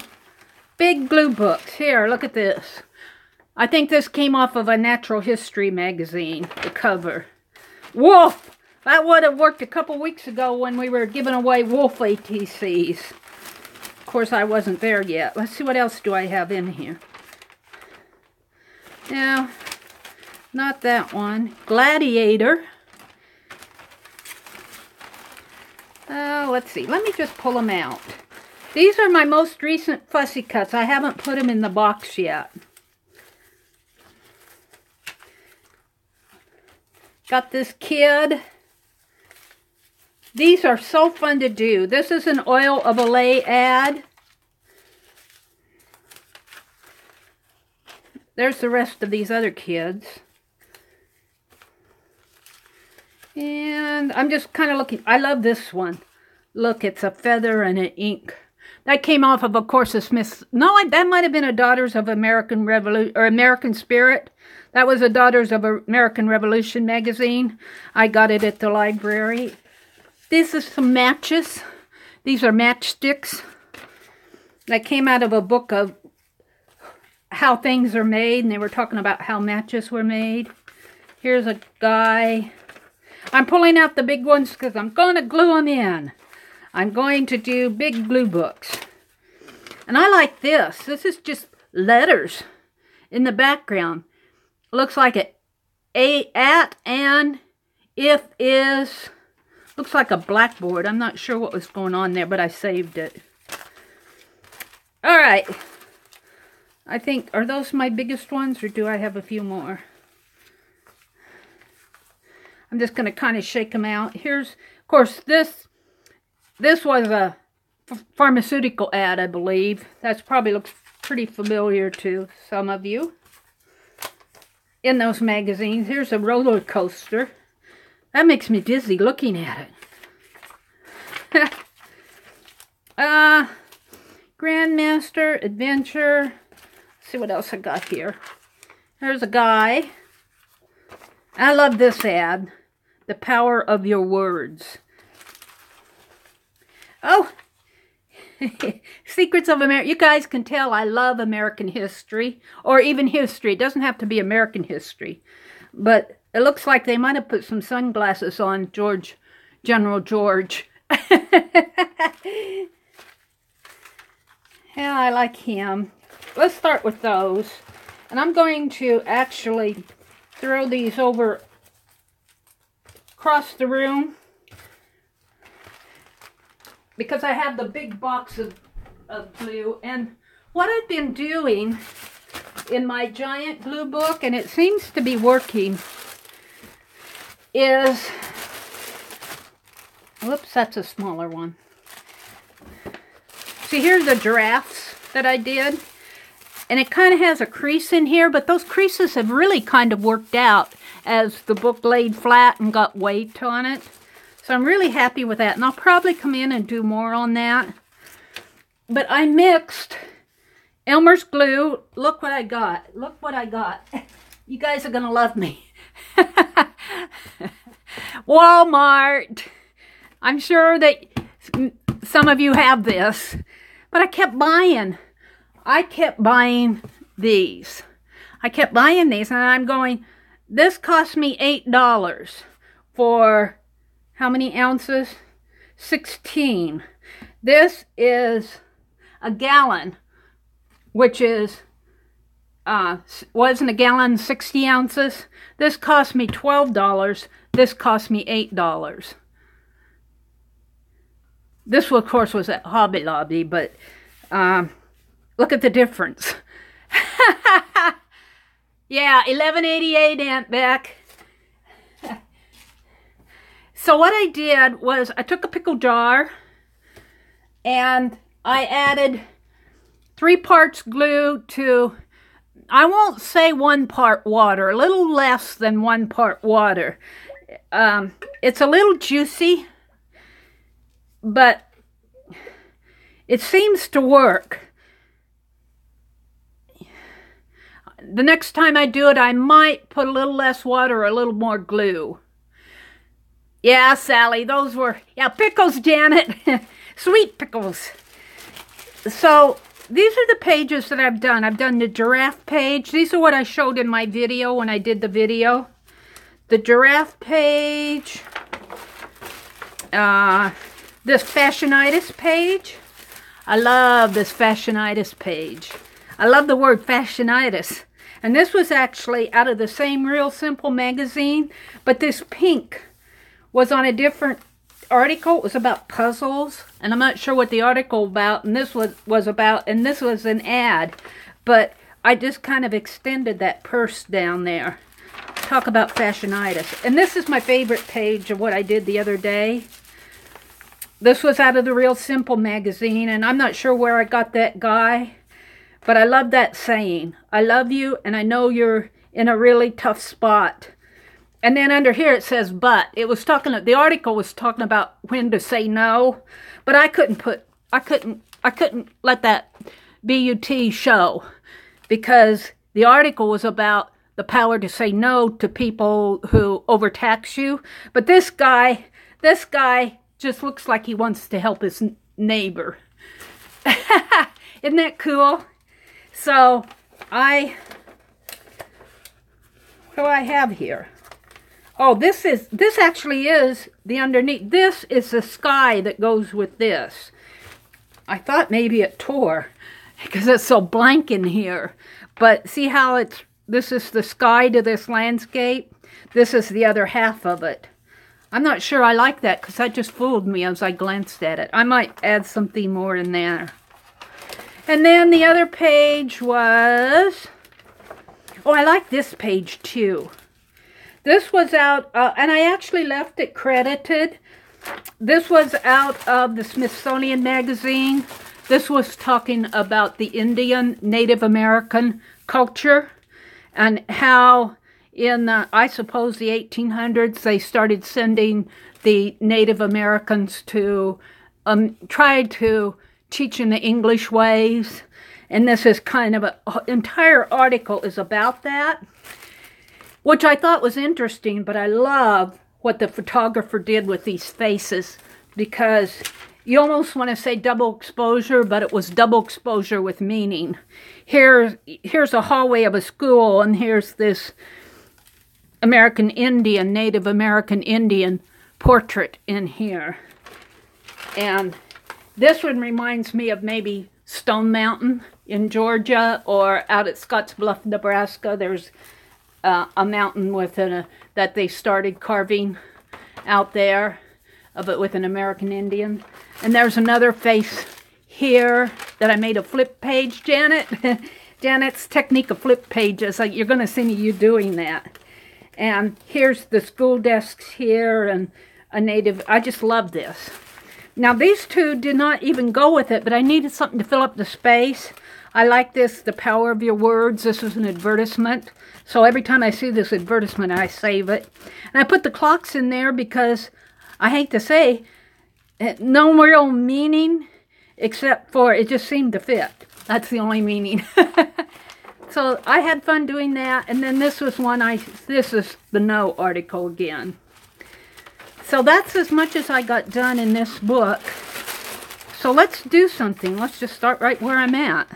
big glue books. Here, look at this. I think this came off of a Natural History magazine, the cover. Wolf! That would have worked a couple weeks ago when we were giving away wolf ATCs. Of course, I wasn't there yet. Let's see, what else do I have in here? No, not that one. Gladiator. Let's see. Let me just pull them out. These are my most recent fussy cuts. I haven't put them in the box yet. Got this kid. These are so fun to do. This is an Oil of Olay ad. There's the rest of these other kids. And I'm just kind of looking. I love this one. Look, it's a feather and an ink. That came off of course, a Smith. No, that might have been a Daughters of American Revolution or American Spirit. That was a Daughters of American Revolution magazine. I got it at the library. These are some matches. These are matchsticks. That came out of a book of how things are made, and they were talking about how matches were made. Here's a guy. I'm pulling out the big ones because I'm going to glue them in. I'm going to do big glue books. And I like this. This is just letters in the background. Looks like a at, and, if, is. Looks like a blackboard. I'm not sure what was going on there, but I saved it. All right. I think, are those my biggest ones, or do I have a few more? I'm just going to kind of shake them out. Here's, of course, this was a pharmaceutical ad, I believe. That probably looks pretty familiar to some of you in those magazines. Here's a roller coaster. That makes me dizzy looking at it. Grandmaster, Adventure. Let's see what else I got here. There's a guy. I love this ad. The Power of Your Words. Oh, Secrets of America. You guys can tell I love American history, or even history. It doesn't have to be American history. But it looks like they might have put some sunglasses on General George. Yeah, I like him. Let's start with those. And I'm going to actually throw these over across the room, because I have the big box of glue. And what I've been doing in my giant glue book, and it seems to be working, is, whoops, that's a smaller one. See, here's the giraffes that I did. And it kind of has a crease in here, but those creases have really kind of worked out as the book laid flat and got weight on it. So I'm really happy with that. And I'll probably come in and do more on that. But I mixed Elmer's glue. Look what I got. Look what I got. You guys are going to love me. Walmart. I'm sure that some of you have this. But I kept buying these. I kept buying these, and I'm going, this cost me $8 for how many ounces? 16. This is a gallon, which is, wasn't a gallon 60 ounces? This cost me $12. This cost me $8. This, of course, was at Hobby Lobby, but look at the difference. Yeah, $11.88, Aunt Beck. So what I did was I took a pickle jar and I added 3 parts glue to, I won't say 1 part water, a little less than 1 part water. It's a little juicy, but it seems to work. The next time I do it, I might put a little less water or a little more glue. Yeah, Sally, those were, yeah, pickles, Janet. Sweet pickles. So these are the pages that I've done. I've done the giraffe page. These are what I showed in my video when I did the video. The giraffe page. This fashionitis page. I love this fashionitis page. I love the word fashionitis. And this was actually out of the same Real Simple magazine, but this pink was on a different article. It was about puzzles, and I'm not sure what the article about, and this was about, and this was an ad, but I just kind of extended that purse down there. Talk about fashionitis. And this is my favorite page of what I did the other day. This was out of the Real Simple magazine, and I'm not sure where I got that guy, but I love that saying. I love you, and I know you're in a really tough spot. And then under here it says but. It was talking, the article was talking about when to say no, but I couldn't let that BUT show, because the article was about the power to say no to people who overtax you. But this guy just looks like he wants to help his neighbor. Isn't that cool? So what do I have here? Oh, this actually is the underneath. This is the sky that goes with this. I thought maybe it tore because it's so blank in here. But see how this is the sky to this landscape? This is the other half of it. I'm not sure I like that because that just fooled me as I glanced at it. I might add something more in there. And then the other page was... Oh, I like this page too. This was out, and I actually left it credited. This was out of the Smithsonian Magazine. This was talking about the Indian Native American culture and how in, I suppose, the 1800s, they started sending the Native Americans to try to teach in the English ways. And this is kind of an entire article is about that, which I thought was interesting, but I love what the photographer did with these faces, because you almost want to say double exposure, but it was double exposure with meaning. Here's a hallway of a school, and here's this American Indian, Native American Indian portrait in here. And this one reminds me of maybe Stone Mountain in Georgia, or out at Scottsbluff, Nebraska. There's a mountain that they started carving out there of it with an American Indian. And there's another face here that I made a flip page. Janet's technique of flip pages. You're going to see you doing that. And here's the school desks here and a native. I just love this. Now these two did not even go with it, but I needed something to fill up the space. I like this, The Power of Your Words. This is an advertisement. So every time I see this advertisement, I save it. And I put the clocks in there because, I hate to say, no real meaning, except for it just seemed to fit. That's the only meaning. So I had fun doing that. And then this was this is the No article again. So that's as much as I got done in this book. So let's do something. Let's just start right where I'm at.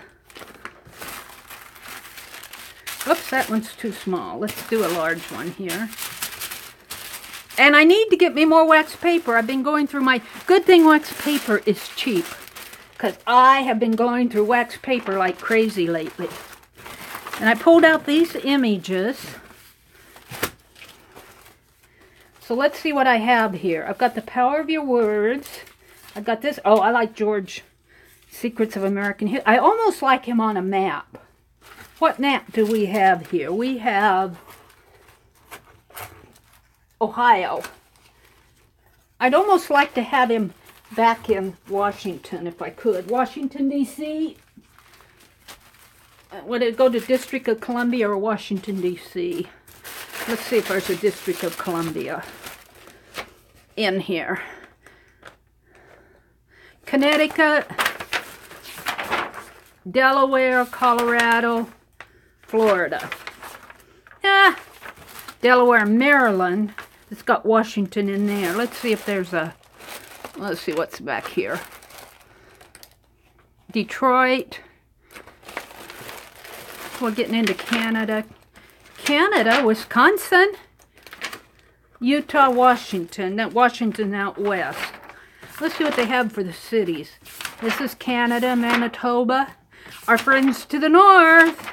Oops, that one's too small. Let's do a large one here. And I need to get me more wax paper. I've been going through my... Good thing wax paper is cheap, because I have been going through wax paper like crazy lately. And I pulled out these images. So let's see what I have here. I've got The Power of Your Words. I've got this. Oh, I like George, Secrets of American History. I almost like him on a map. What map do we have here? We have Ohio. I'd almost like to have him back in Washington if I could. Washington, D.C. Would it go to District of Columbia or Washington, D.C.? Let's see if there's a District of Columbia in here. Connecticut, Delaware, Colorado, Florida. Delaware, Maryland. It's got Washington in there. Let's see if there's a... Let's see what's back here. Detroit. We're getting into Canada. Canada, Wisconsin, Utah, Washington. That Washington out west. Let's see what they have for the cities. This is Canada, Manitoba. Our friends to the north.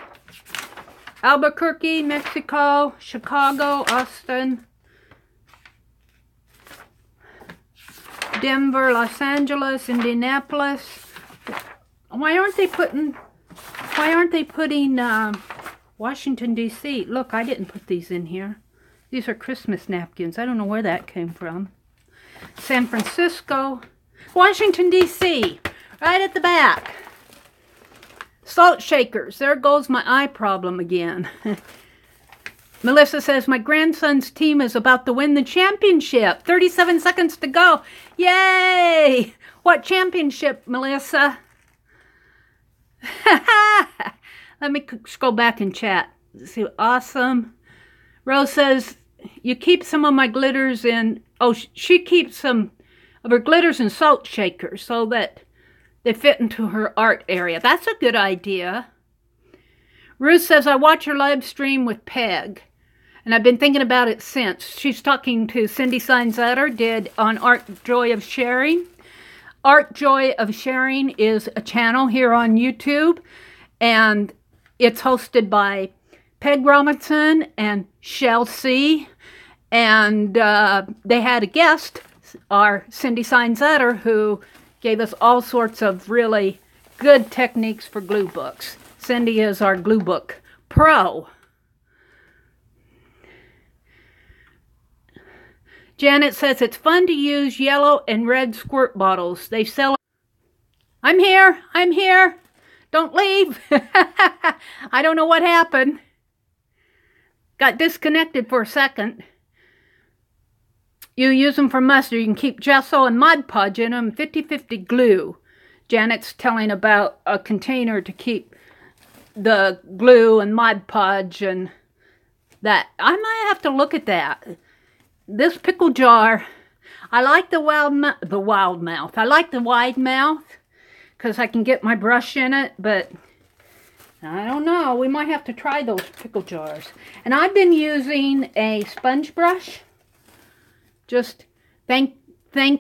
Albuquerque, Mexico, Chicago, Austin, Denver, Los Angeles, Indianapolis. Why aren't they putting Washington, D.C.? Look, I didn't put these in here. These are Christmas napkins. I don't know where that came from. San Francisco, Washington, D.C., right at the back. Salt shakers. There goes my eye problem again. Melissa says, my grandson's team is about to win the championship. 37 seconds to go. Yay! What championship, Melissa? Let me scroll back and chat. See, awesome. Rose says, you keep some of my glitters in... Oh, she keeps some of her glitters in salt shakers so that they fit into her art area. That's a good idea. Ruth says, I watch her live stream with Peg. And I've been thinking about it since. She's talking to Cindy Seinzetter, did on Art Joy of Sharing. Art Joy of Sharing is a channel here on YouTube. And it's hosted by Peg Robinson and Shel C. And they had a guest, our Cindy Seinzetter, who gave us all sorts of really good techniques for glue books. Cindy is our glue book pro. Janet says it's fun to use yellow and red squirt bottles. They sell... I'm here. I'm here. Don't leave. I don't know what happened. Got disconnected for a second. You use them for mustard. You can keep gesso and Mod Podge in them. 50-50 glue. Janet's telling about a container to keep the glue and Mod Podge and that. I might have to look at that. This pickle jar, I like the wild mouth. I like the wide mouth because I can get my brush in it, but I don't know. We might have to try those pickle jars. And I've been using a sponge brush. Just thank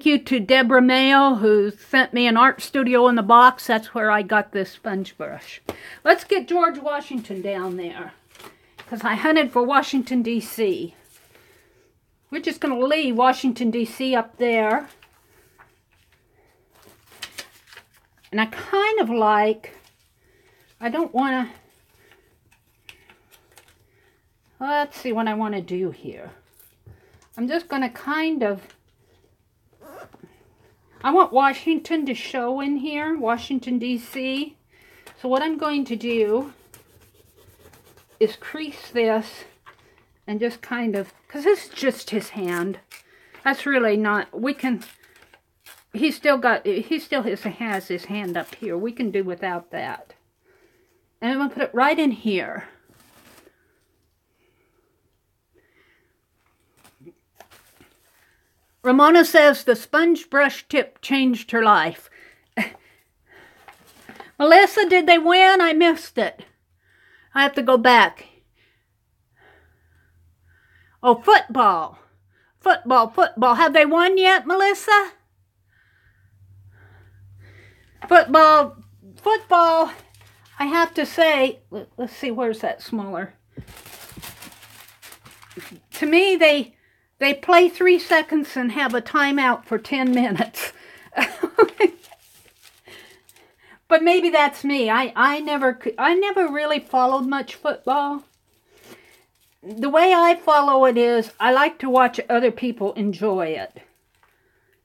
you to Deborah Mayo, who sent me an art studio in the box. That's where I got this sponge brush. Let's get George Washington down there because I hunted for Washington, D.C. We're just going to leave Washington, D.C. up there. And I kind of like, I don't want to, let's see what I want to do here. I'm just going to kind of, I want Washington to show in here, Washington, D.C. So what I'm going to do is crease this and just kind of, because this is just his hand. That's really not, we can, he still has his hand up here. We can do without that. And I'm going to put it right in here. Ramona says the sponge brush tip changed her life. Melissa, did they win? I missed it. I have to go back. Oh, football. Football. Have they won yet, Melissa? Football. I have to say, let's see, where's that smaller? To me, they play 3 seconds and have a timeout for 10 minutes. But maybe that's me. I never really followed much football. The way I follow it is, I like to watch other people enjoy it.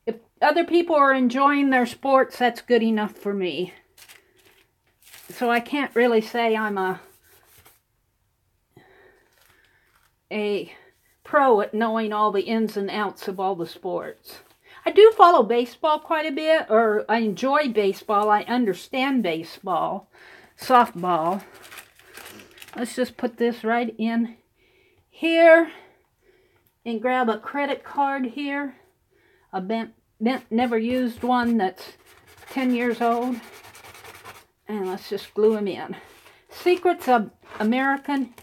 If other people are enjoying their sports, that's good enough for me. So I can't really say I'm a pro at knowing all the ins and outs of all the sports. I do follow baseball quite a bit, or I enjoy baseball. I understand baseball, softball. Let's just put this right in here and grab a credit card here. A bent never used one that's 10 years old. And let's just glue them in. Secrets of American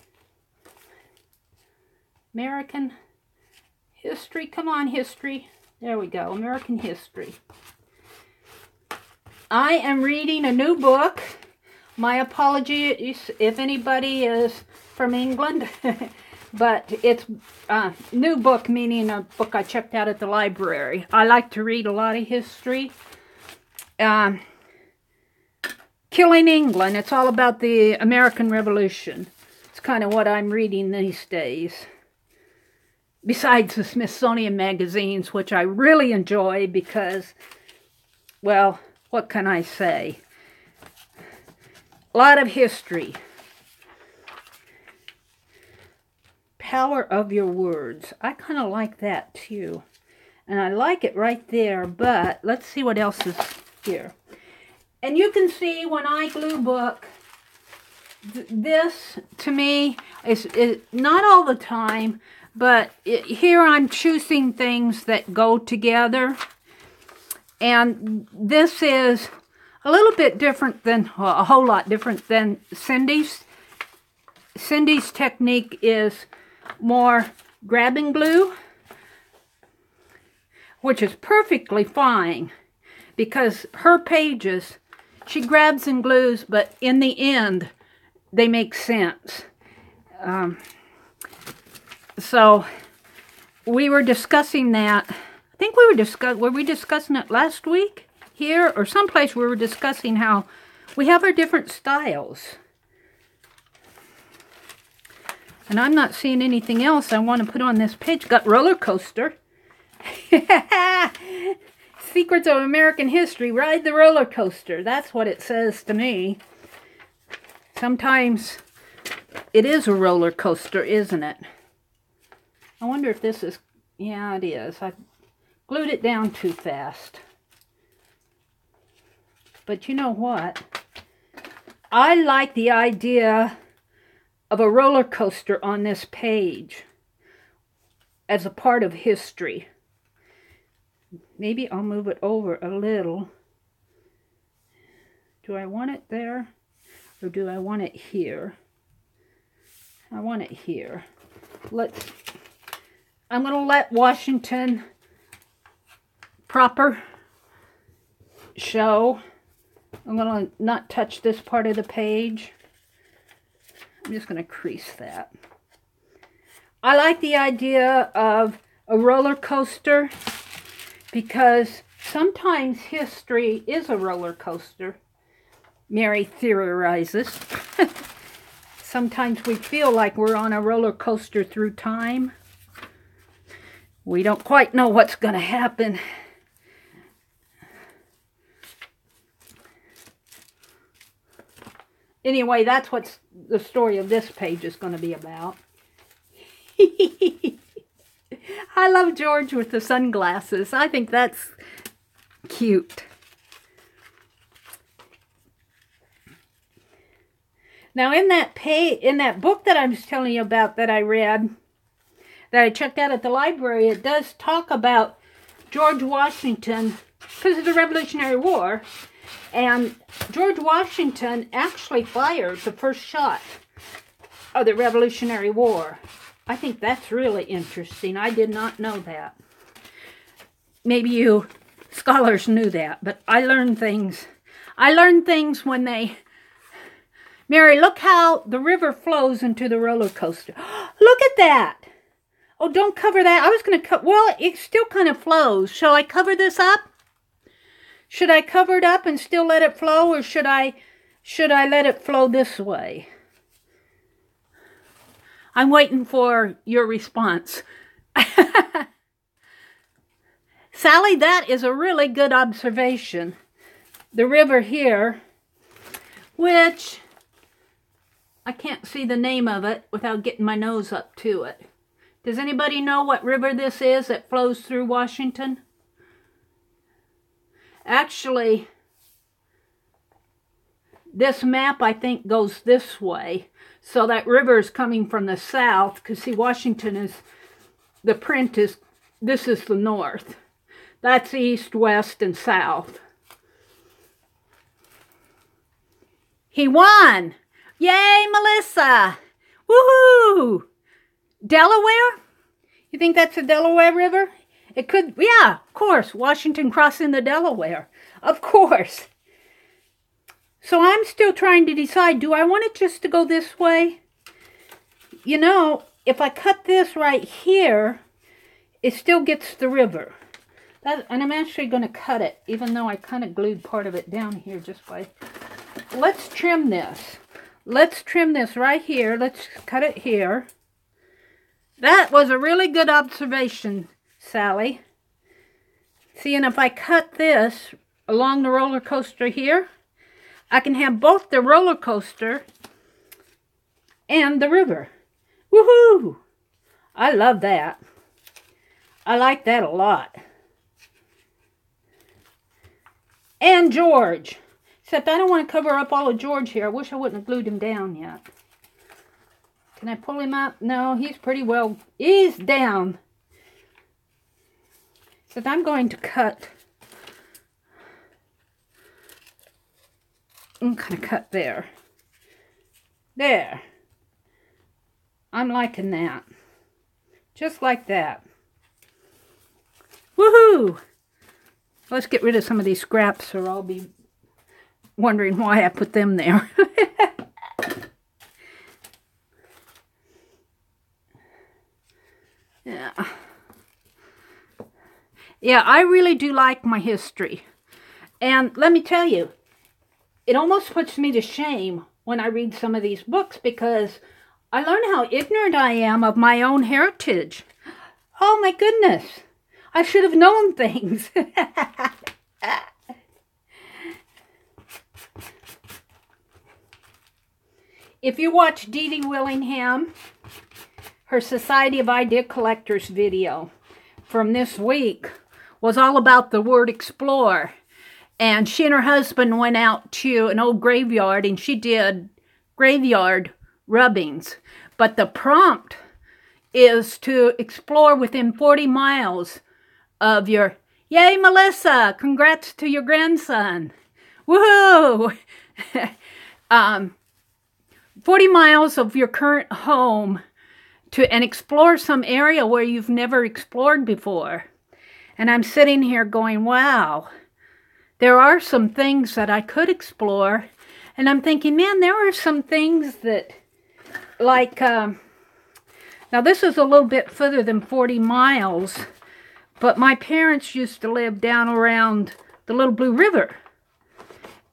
history. Come on, history. There we go. American history. I am reading a new book. My apologies if anybody is from England. But it's a new book, meaning a book I checked out at the library. I like to read a lot of history. Killing England. It's all about the American Revolution. It's kind of what I'm reading these days. Besides the Smithsonian magazines, which I really enjoy because, well, what can I say? A lot of history. power of your words. I kind of like that too. And I like it right there, but let's see what else is here. And you can see when I glue book, this to me is not all the time, but here I'm choosing things that go together. And this is a little bit different than, well, a whole lot different than Cindy's. Cindy's technique is more grabbing glue, which is perfectly fine because her pages, she grabs and glues, but in the end, they make sense. So we were discussing that. I think were we discussing it last week here or someplace? We were discussing how we have our different styles. And I'm not seeing anything else I want to put on this page. Got roller coaster. Secrets of American History. Ride the roller coaster. That's what it says to me. Sometimes it is a roller coaster, isn't it? I wonder if this is... Yeah, it is. I glued it down too fast. But you know what? I like the idea of a roller coaster on this page as a part of history. Maybe I'll move it over a little. Do I want it there or do I want it here? I want it here. I'm going to let Washington proper show. I'm going to not touch this part of the page. I'm just going to crease that. I like the idea of a roller coaster because sometimes history is a roller coaster. Meri theorizes. Sometimes we feel like we're on a roller coaster through time. We don't quite know what's going to happen. Anyway, that's what the story of this page is going to be about. I love George with the sunglasses. I think that's cute. Now, in that book that I was telling you about that I read, that I checked out at the library, it does talk about George Washington because of the Revolutionary War. And George Washington actually fired the first shot of the Revolutionary War. I think that's really interesting. I did not know that. Maybe you scholars knew that, but I learned things. I learned things when they... Meri, look how the river flows into the roller coaster. Look at that. Oh, don't cover that. I was going to cut... Well, it still kind of flows. Shall I cover this up? Should I cover it up and still let it flow, or should I let it flow this way? I'm waiting for your response. Sally, that is a really good observation. The river here, which I can't see the name of it without getting my nose up to it. Does anybody know what river this is that flows through Washington? Actually, this map, I think, goes this way. So that river is coming from the south. Because, see, Washington is, the print is, this is the north. That's east, west, and south. He won! Yay, Melissa! Woohoo! Delaware? You think that's the Delaware River? It could, yeah, of course. Washington crossing the Delaware. Of course. So I'm still trying to decide, do I want it just to go this way? You know, if I cut this right here, it still gets the river. And I'm actually going to cut it, even though I kind of glued part of it down here just by... Let's trim this. Let's trim this right here. Let's cut it here. That was a really good observation, Sally. See, and if I cut this along the roller coaster here, I can have both the roller coaster and the river. Woohoo! I love that. I like that a lot. And George. Except I don't want to cover up all of George here. I wish I wouldn't have glued him down yet. Can I pull him up? No, he's pretty well. He's down. So I'm going to cut. I'm going to cut there. There. I'm liking that. Just like that. Woohoo! Let's get rid of some of these scraps or I'll be wondering why I put them there. Yeah. Yeah, I really do like my history. And let me tell you, it almost puts me to shame when I read some of these books because I learn how ignorant I am of my own heritage. Oh my goodness. I should have known things. If you watch Dee Dee Willingham, her Society of Idea Collectors video from this week was all about the word explore. And she and her husband went out to an old graveyard and she did graveyard rubbings. But the prompt is to explore within 40 miles of your... Yay, Melissa! Congrats to your grandson. Woohoo! 40 miles of your current home and explore some area where you've never explored before. And I'm sitting here going, wow, there are some things that I could explore. And I'm thinking, man, there are some things that, like, now this is a little bit further than 40 miles, but my parents used to live down around the Little Blue River.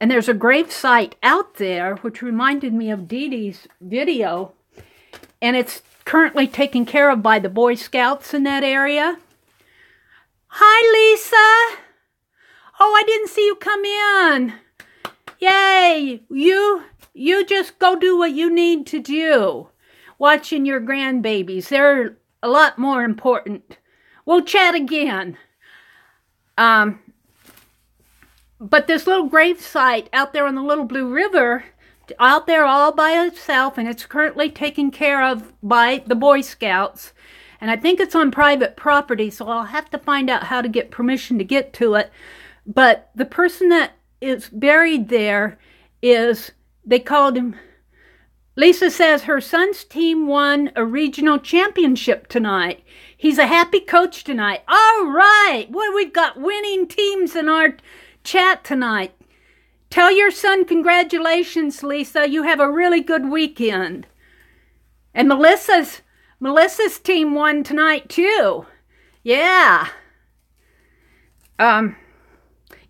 And there's a grave site out there, which reminded me of Dee Dee's video. And it's currently taken care of by the Boy Scouts in that area. Hi, Lisa. Oh, I didn't see you come in. Yay. You just go do what you need to do. Watching your grandbabies. They're a lot more important. We'll chat again. But this little grave site out there on the Little Blue River, out there all by itself, and it's currently taken care of by the Boy Scouts. And I think it's on private property, so I'll have to find out how to get permission to get to it. But the person that is buried there is, they called him, Lisa says her son's team won a regional championship tonight. He's a happy coach tonight. All right. Boy, we've got winning teams in our chat tonight. Tell your son congratulations, Lisa. You have a really good weekend. And Melissa's team won tonight too. Yeah.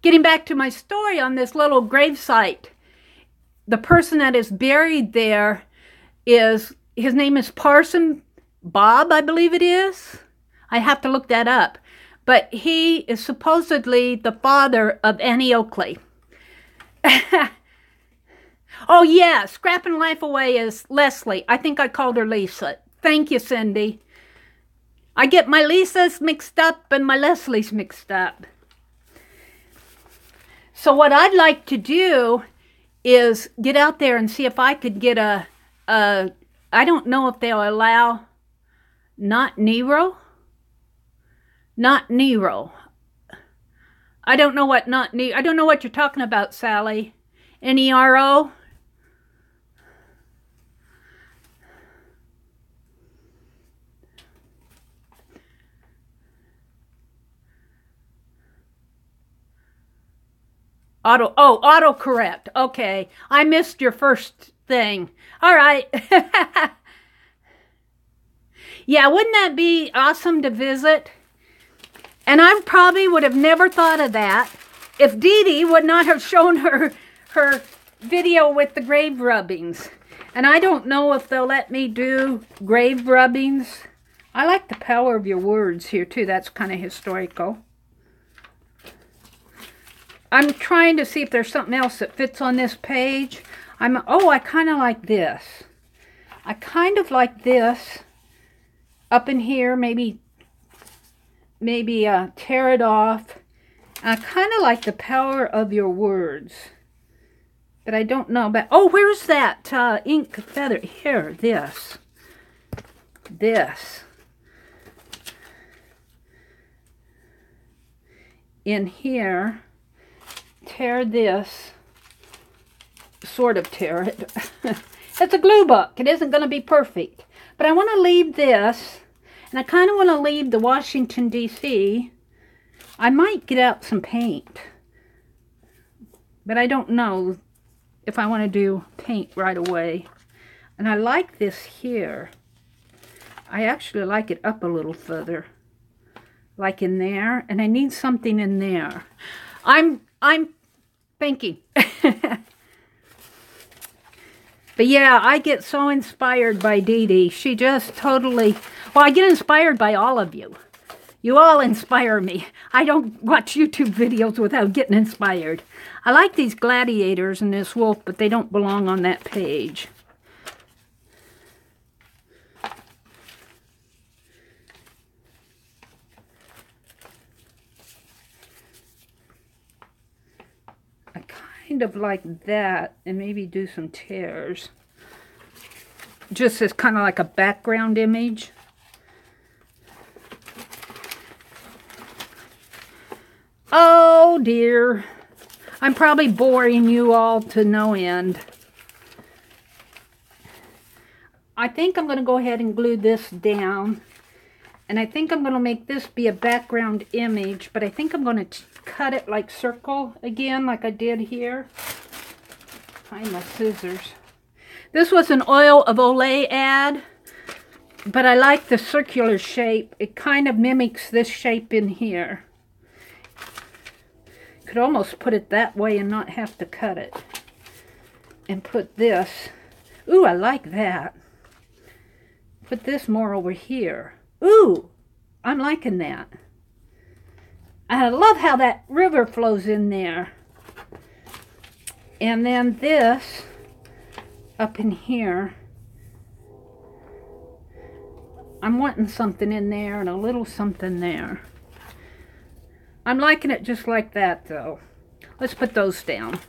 Getting back to my story on this little gravesite. The person that is buried there his name is Parson Bob, I believe it is. I have to look that up. But he is supposedly the father of Annie Oakley. Oh, yeah. Scrapping Life Away is Leslie. I think I called her Lisa. Thank you, Cindy. I get my Lisas mixed up and my Leslies mixed up. So what I'd like to do is get out there and see if I could get I don't know if they'll allow Not Nero. I don't know what I don't know what you're talking about, Sally. Nero. Autocorrect. Okay. I missed your first thing. All right. Yeah, wouldn't that be awesome to visit? And I probably would have never thought of that if Dee Dee would not have shown her video with the grave rubbings. And I don't know if they'll let me do grave rubbings. I like the power of your words here too. That's kind of historical. I'm trying to see if there's something else that fits on this page. I kind of like this. I kind of like this. up in here, maybe tear it off. I kind of like the power of your words, but I don't know about, oh, where's that ink feather? Here, this. In here, tear this, sort of tear it. It's a glue book. It isn't going to be perfect. But I want to leave this, and I kind of want to leave the Washington, D.C. I might get out some paint, but I don't know if I want to do paint right away. And I like this here. I actually like it up a little further, like in there, and I need something in there. I'm thinking. But yeah, I get so inspired by Dee Dee. She just totally, well, I get inspired by all of you. You all inspire me. I don't watch YouTube videos without getting inspired. I like these gladiators and this wolf, but they don't belong on that page. I kind of like that, and maybe do some tears. Just as kind of like a background image. Oh dear, I'm probably boring you all to no end. I think I'm going to go ahead and glue this down. And I think I'm going to make this be a background image, but I think I'm going to cut it like circle again, like I did here. Find my scissors. This was an Oil of Olay ad, but I like the circular shape. It kind of mimics this shape in here. Could almost put it that way and not have to cut it. And put this. Ooh, I like that. Put this more over here. Ooh, I'm liking that. I love how that river flows in there. And then this up in here. I'm wanting something in there and a little something there. I'm liking it just like that, though. Let's put those down.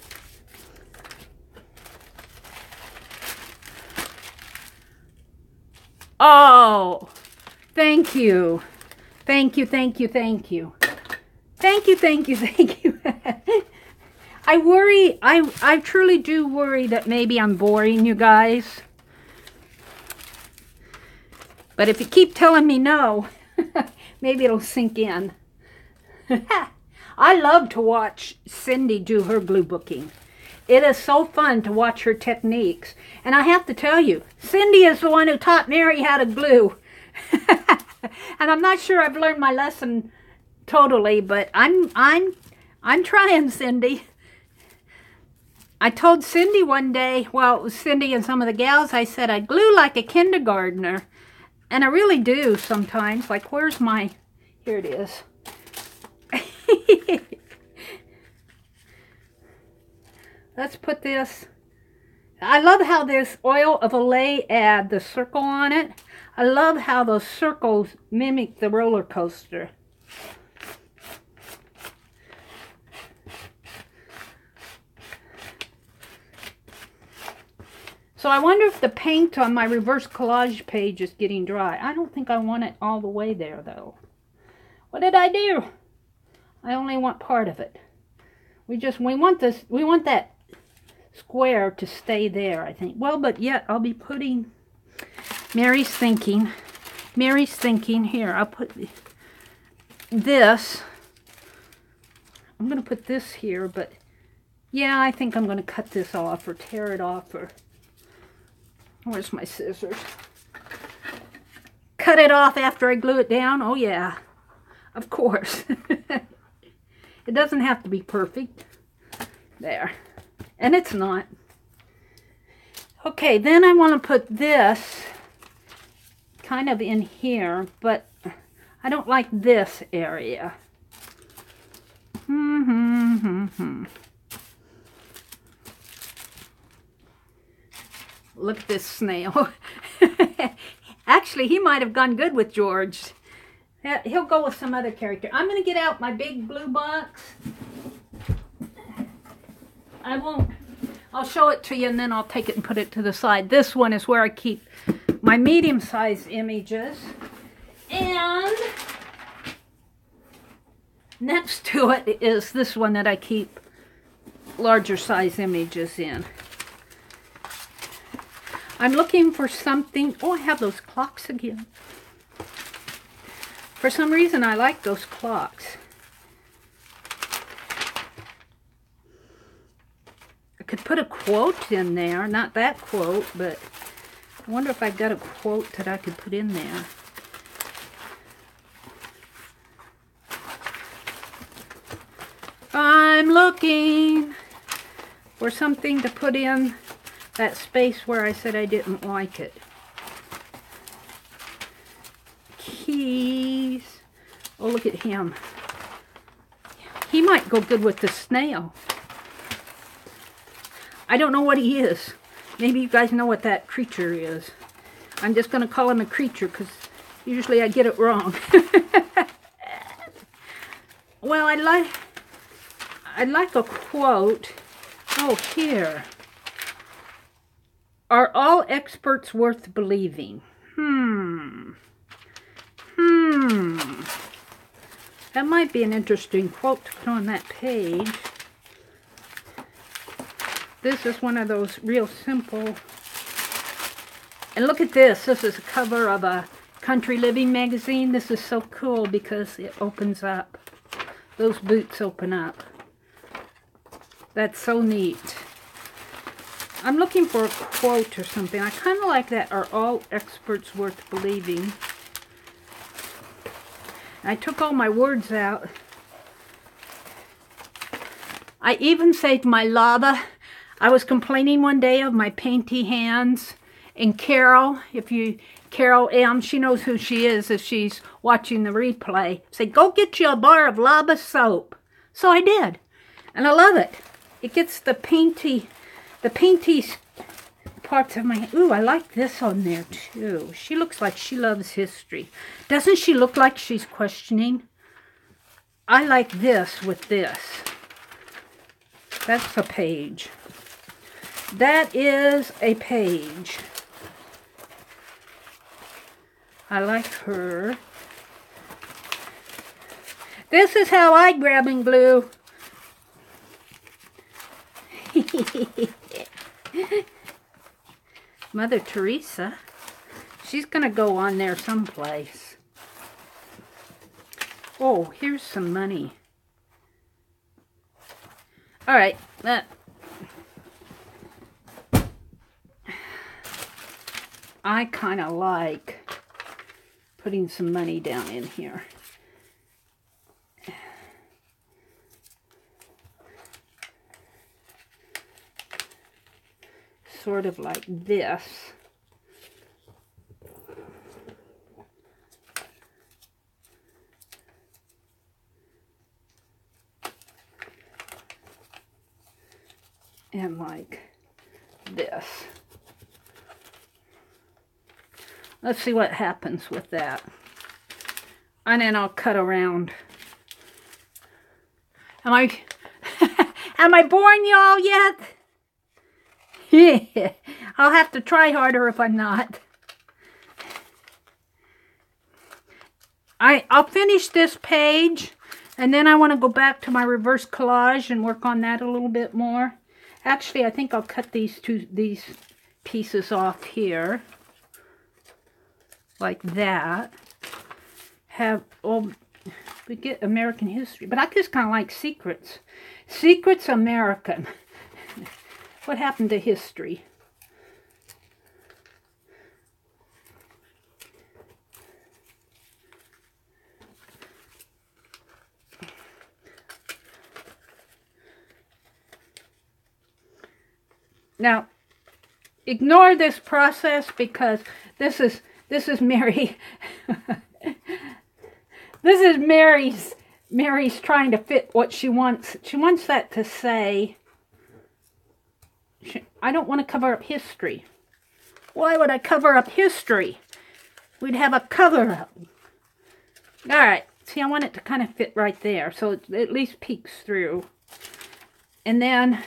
Oh, thank you. Thank you, thank you, thank you. Thank you, thank you, thank you. I worry, I truly do worry that maybe I'm boring you guys. But if you keep telling me no, maybe it'll sink in. I love to watch Cindy do her glue booking. It is so fun to watch her techniques. And I have to tell you, Cindy is the one who taught Meri how to glue. And I'm not sure I've learned my lesson totally, but I'm trying, Cindy. I told Cindy one day, well, it was Cindy and some of the gals, I said I glue like a kindergartner. And I really do sometimes. Like, where's my, here it is. Let's put this. I love how this Oil of Olay ad, the circle on it. I love how those circles mimic the roller coaster. So I wonder if the paint on my reverse collage page is getting dry. I don't think I want it all the way there, though. What did I do? I only want part of it. We want that square to stay there, I think. Well, but yet I'll be putting, Meri's thinking here, I'll put this. I'm going to put this here, but yeah, I think I'm going to cut this off or tear it off, or where's my scissors? Cut it off after I glue it down? Oh yeah, of course. It doesn't have to be perfect. There. And it's not. Okay, then I want to put this kind of in here, but I don't like this area. Look at this snail. Actually, he might have gone good with George. He'll go with some other character. I'm going to get out my big blue box. I'll show it to you and then I'll take it and put it to the side. This one is where I keep my medium-sized images. And next to it is this one that I keep larger size images in. I'm looking for something. Oh, I have those clocks again. For some reason, I like those clocks. I could put a quote in there. Not that quote, but I wonder if I've got a quote that I could put in there. I'm looking for something to put in that space where I said I didn't like it. Keys. Oh, look at him. He might go good with the snail. I don't know what he is. Maybe you guys know what that creature is. I'm just going to call him a creature because usually I get it wrong. Well, I'd like a quote. Oh, here. Are all experts worth believing? That might be an interesting quote to put on that page. This is one of those real simple. And look at this. This is a cover of a Country Living magazine. This is so cool because it opens up. Those boots open up. That's so neat. I'm looking for a quote or something. I kind of like that. Are all experts worth believing? I took all my words out. I even saved my lava. I was complaining one day of my painty hands. And Carol, Carol M, she knows who she is if she's watching the replay, said, go get you a bar of lava soap. So I did. And I love it. It gets the painty parts of my... Ooh, I like this on there too. She looks like she loves history. Doesn't she look like she's questioning? I like this with this. That's a page. That is a page. I like her. This is how I grab and glue. Mother Teresa. She's going to go on there someplace. Oh, here's some money. All right. I kind of like putting some money down in here. Sort of like this. And like this. Let's see what happens with that. And then I'll cut around. Am I boring y'all yet? Yeah, I'll have to try harder if I'm not. I'll finish this page, and then I want to go back to my reverse collage and work on that a little bit more. Actually, I think I'll cut these pieces off here, like that. We get American history, but I just kind of like secrets. Secrets American. What happened to history? Now, ignore this process because this is Meri. This is Meri's trying to fit what she wants. She wants that to say, I don't want to cover up history. Why would I cover up history? we'd have a cover up. All right. See, I want it to kind of fit right there, so it at least peeks through. And then,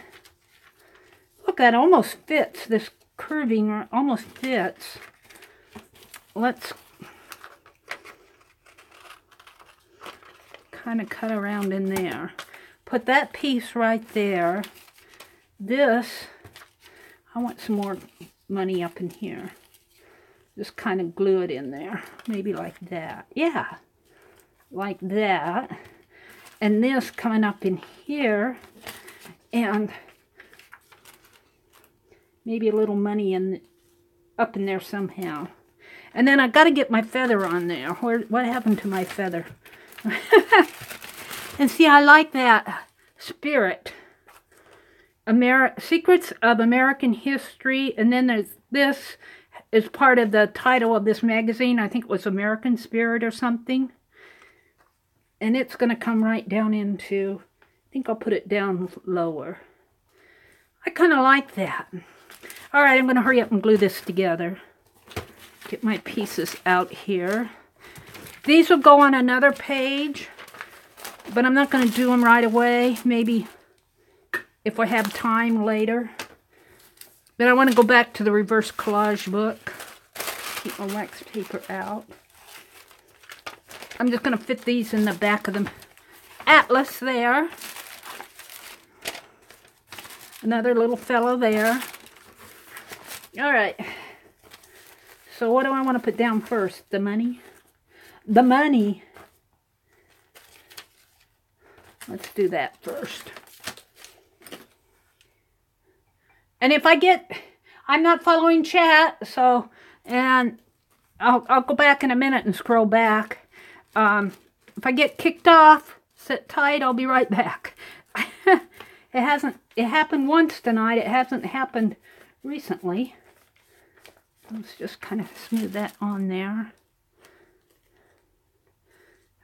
look, that almost fits. This curving almost fits. Let's kind of cut around in there. Put that piece right there. This, I want some more money up in here. Just kind of glue it in there. Maybe like that. Yeah. Like that. And this coming up in here. And maybe a little money up in there somehow. And then I got to get my feather on there. What happened to my feather? And see, I like that spirit. Secrets of American History. And then there's this is part of the title of this magazine. I think it was American Spirit or something. And it's going to come right down into, I think I'll put it down lower. I kind of like that. All right, I'm going to hurry up and glue this together. Get my pieces out here. These will go on another page, but I'm not going to do them right away. Maybe if I have time later. But I want to go back to the reverse collage book. Keep my wax paper out. I'm just going to fit these in the back of the atlas there. Another little fellow there. All right. So what do I want to put down first? The money? The money. Let's do that first. And if I get, I'm not following chat, so, and I'll go back in a minute and scroll back. If I get kicked off, sit tight, I'll be right back. It happened once tonight. It hasn't happened recently. Let's just kind of smooth that on there.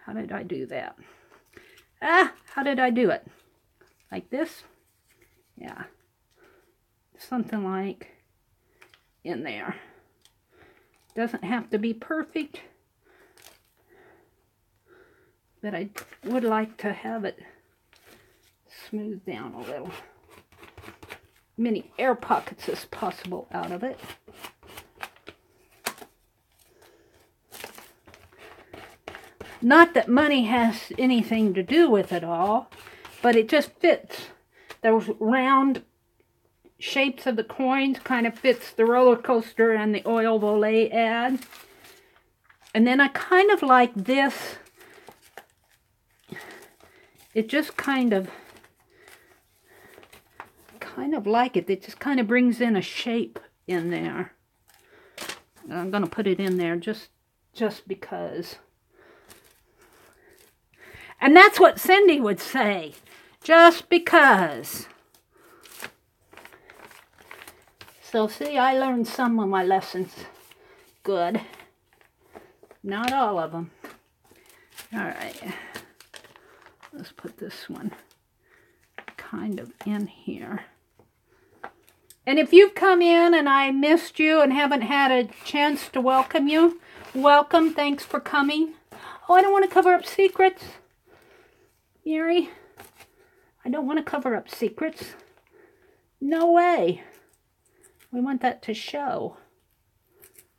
How did I do that? How did I do it? Like this? Yeah. Something like in there. Doesn't have to be perfect, but I would like to have it smooth down a little. Many air pockets as possible out of it. Not that money has anything to do with it all, but it just fits. Those round shapes of the coins kind of fits the roller coaster and the oil volet ad. And then I kind of like this. It just kind of like it. It just kind of brings in a shape in there. And I'm going to put it in there just because. And that's what Cindy would say. Just because. So see, I learned some of my lessons good. Not all of them. All right. Let's put this one kind of in here. And if you've come in and I missed you and haven't had a chance to welcome you, welcome. Thanks for coming. Oh, I don't want to cover up secrets. Meri, I don't want to cover up secrets. No way. We want that to show.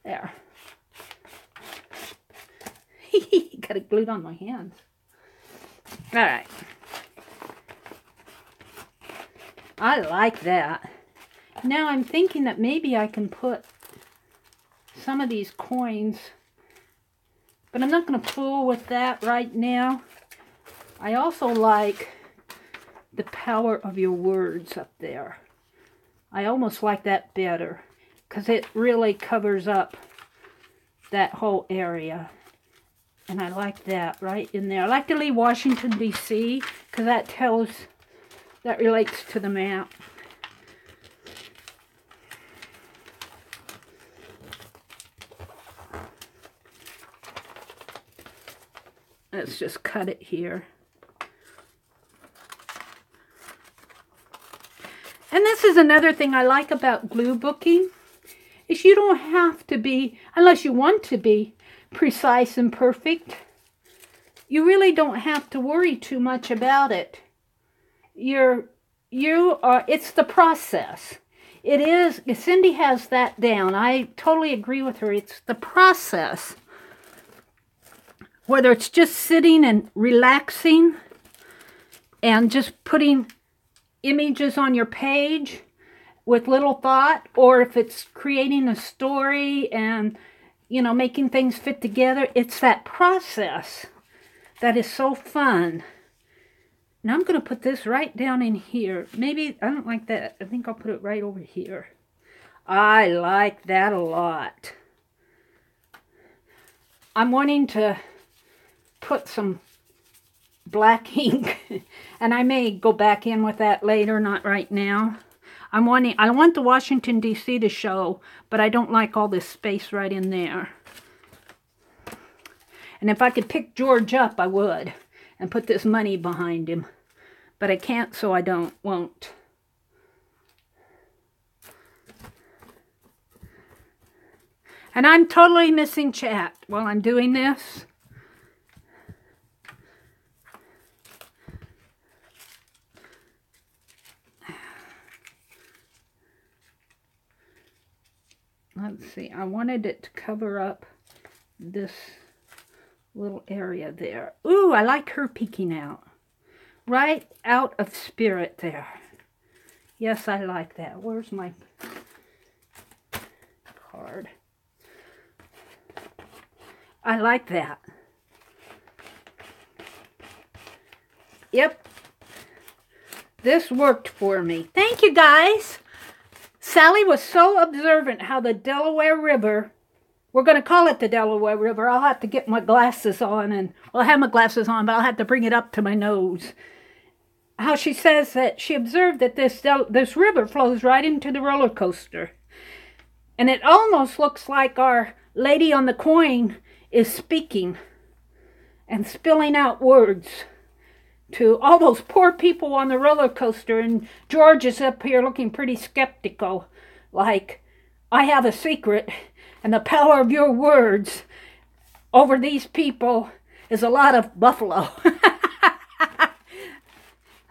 There. Got it glued on my hands. All right. I like that. Now I'm thinking that maybe I can put some of these coins, but I'm not going to fool with that right now. I also like the power of your words up there. I almost like that better because it really covers up that whole area. And I like that right in there. I like to leave Washington, D.C. because that relates to the map. Let's just cut it here. And this is another thing I like about glue booking, is you don't have to be, unless you want to be, precise and perfect. You really don't have to worry too much about it. It's the process. It is, Cindy has that down. I totally agree with her. It's the process. Whether it's just sitting and relaxing and just putting images on your page with little thought, or if it's creating a story and, you know, making things fit together, it's that process that is so fun. Now I'm going to put this right down in here. Maybe, I don't like that. I think I'll put it right over here. I like that a lot. I'm wanting to put some black ink, and I may go back in with that later, not right now. I want the Washington, D.C. to show, but I don't like all this space right in there. And if I could pick George up, I would, and put this money behind him. But I can't, so I won't. And I'm totally missing chat while I'm doing this. Let's see, I wanted it to cover up this little area there. Ooh, I like her peeking out. Right out of spirit there. Yes, I like that. Where's my card? I like that. Yep. This worked for me. Thank you, guys. Sally was so observant how the Delaware River, we're going to call it the Delaware River. I'll have to get my glasses on, and well, I have my glasses on, but I'll have to bring it up to my nose. How she says that she observed that this river flows right into the roller coaster. And it almost looks like our lady on the coin is speaking and spilling out words to all those poor people on the roller coaster. And George is up here looking pretty skeptical, like, I have a secret, and the power of your words over these people is a lot of buffalo.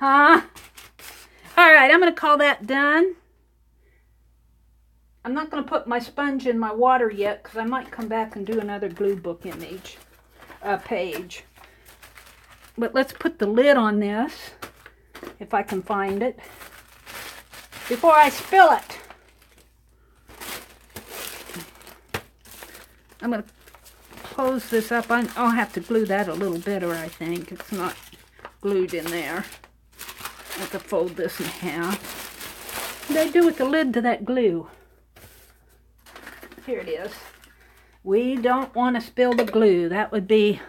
Huh? All right, I'm going to call that done. I'm not going to put my sponge in my water yet, because I might come back and do another glue book page. But let's put the lid on this, if I can find it, before I spill it. I'm going to close this up. I'll have to glue that a little better, I think. It's not glued in there. I have to fold this in half. What did I do with the lid to that glue? Here it is. We don't want to spill the glue. That would be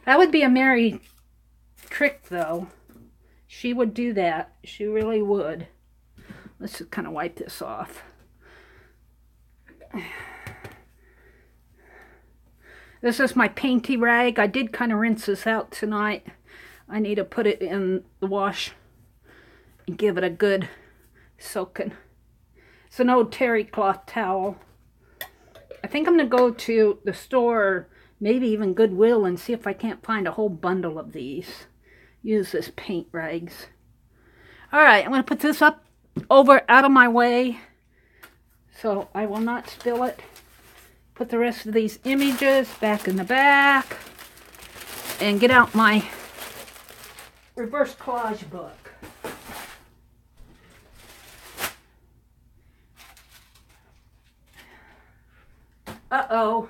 a Meri trick, though. She would do that. She really would. Let's just kind of wipe this off. This is my painty rag. I did kind of rinse this out tonight. I need to put it in the wash and give it a good soaking. It's an old terry cloth towel. I think I'm going to go to the store, maybe even Goodwill, and see if I can't find a whole bundle of these. Use this paint rags. Alright, I'm going to put this up out of my way so I will not spill it. Put the rest of these images back in the back and get out my reverse collage book. Uh-oh.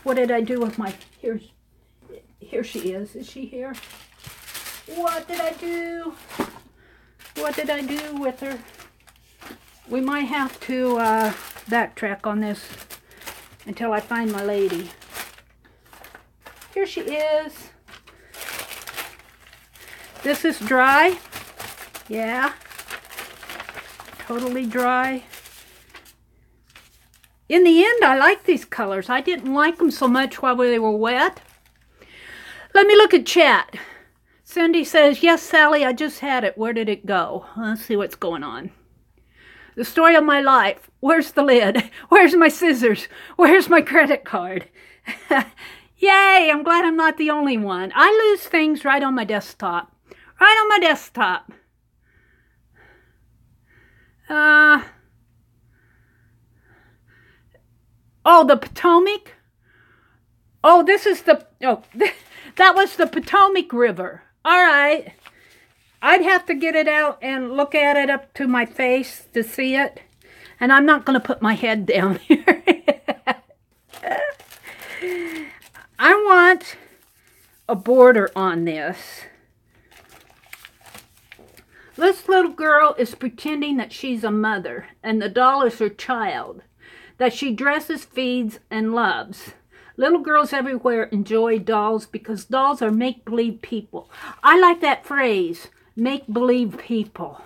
What did I do with my... Here she is. Is she here? What did I do? What did I do with her? We might have to backtrack on this until I find my lady. Here she is. This is dry. Yeah. Totally dry. In the end, I like these colors. I didn't like them so much while they were wet. Let me look at chat. Cindy says, yes, Sally, I just had it. Where did it go? Let's see what's going on. The story of my life. Where's the lid? Where's my scissors? Where's my credit card? Yay, I'm glad I'm not the only one. I lose things right on my desktop. Right on my desktop. Oh, the Potomac? Oh, this is the, oh, that was the Potomac River. All right. I'd have to get it out and look at it up to my face to see it. And I'm not going to put my head down here. I want a border on this. This little girl is pretending that she's a mother and the doll is her child, that she dresses, feeds, and loves. Little girls everywhere enjoy dolls because dolls are make-believe people. I like that phrase, make-believe people.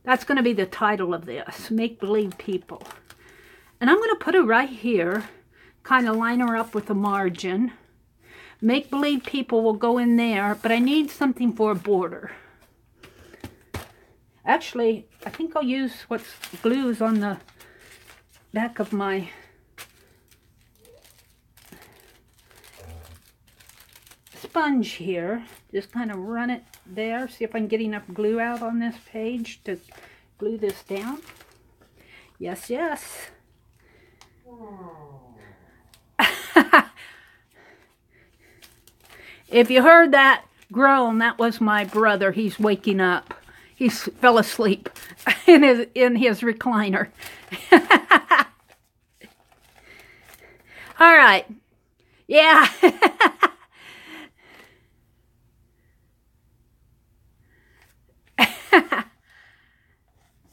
That's going to be the title of this, make-believe people. And I'm going to put it right here, kind of line her up with a margin. Make-believe people will go in there, but I need something for a border. Actually, I think I'll use what's glues on the back of my sponge here. Just kind of run it there. See if I can get enough glue out on this page to glue this down. Yes, yes. If you heard that groan, that was my brother. He's waking up. He fell asleep in his recliner. All right. Yeah.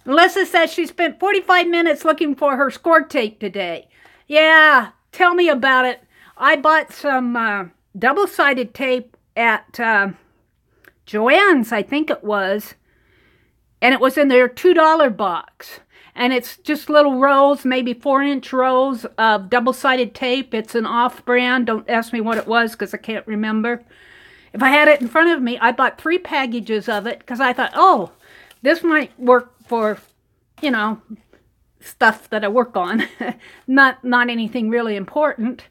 Melissa says she spent 45 minutes looking for her score tape today. Yeah, tell me about it. I bought some double-sided tape at Joann's, I think it was. And it was in their $2 box. And it's just little rolls, maybe 4-inch rolls of double-sided tape. It's an off-brand. Don't ask me what it was because I can't remember. If I had it in front of me, I bought 3 packages of it because I thought, oh, this might work for, you know, stuff that I work on. not anything really important.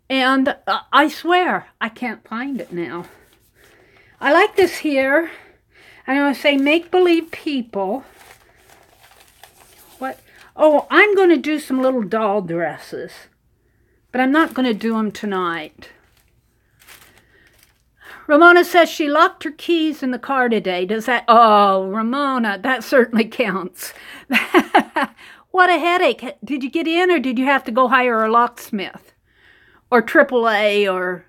And I swear, I can't find it now. I like this here. I'm going to say make-believe people. What? Oh, I'm going to do some little doll dresses. But I'm not going to do them tonight. Ramona says she locked her keys in the car today. Does that? Oh, Ramona, that certainly counts. What a headache. Did you get in or did you have to go hire a locksmith? Or AAA or...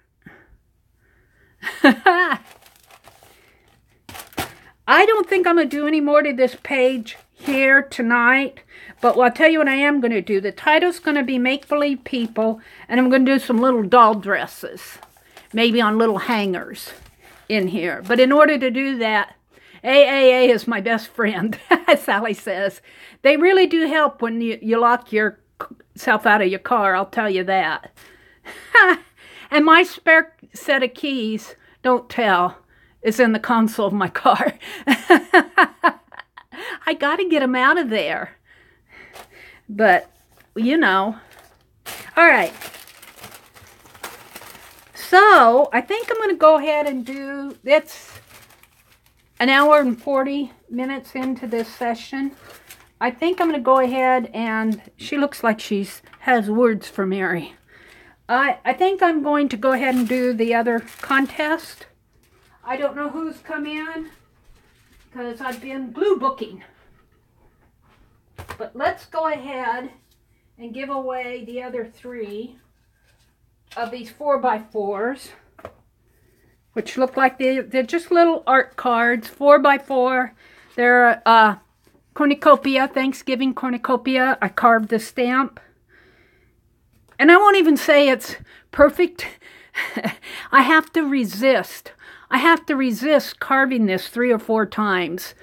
I don't think I'm going to do any more to this page here tonight. But I'll tell you what I am going to do. The title's going to be Make-Believe People. And I'm going to do some little doll dresses. Maybe on little hangers in here. But in order to do that, AAA is my best friend, Sally says. They really do help when you lock yourself out of your car, I'll tell you that. And my spare set of keys, don't tell, is in the console of my car. I got to get them out of there. But, you know. All right. So, I think I'm going to go ahead and do, it's an hour and 40 minutes into this session. I think I'm going to go ahead and, she looks like she has words for Meri. I think I'm going to go ahead and do the other contest. I don't know who's come in because I've been glue booking. But let's go ahead and give away the other 3 of these 4x4s, which look like they're just little art cards, 4x4. They're cornucopia, Thanksgiving cornucopia. I carved the stamp. And I won't even say it's perfect. I have to resist. I have to resist carving this 3 or 4 times.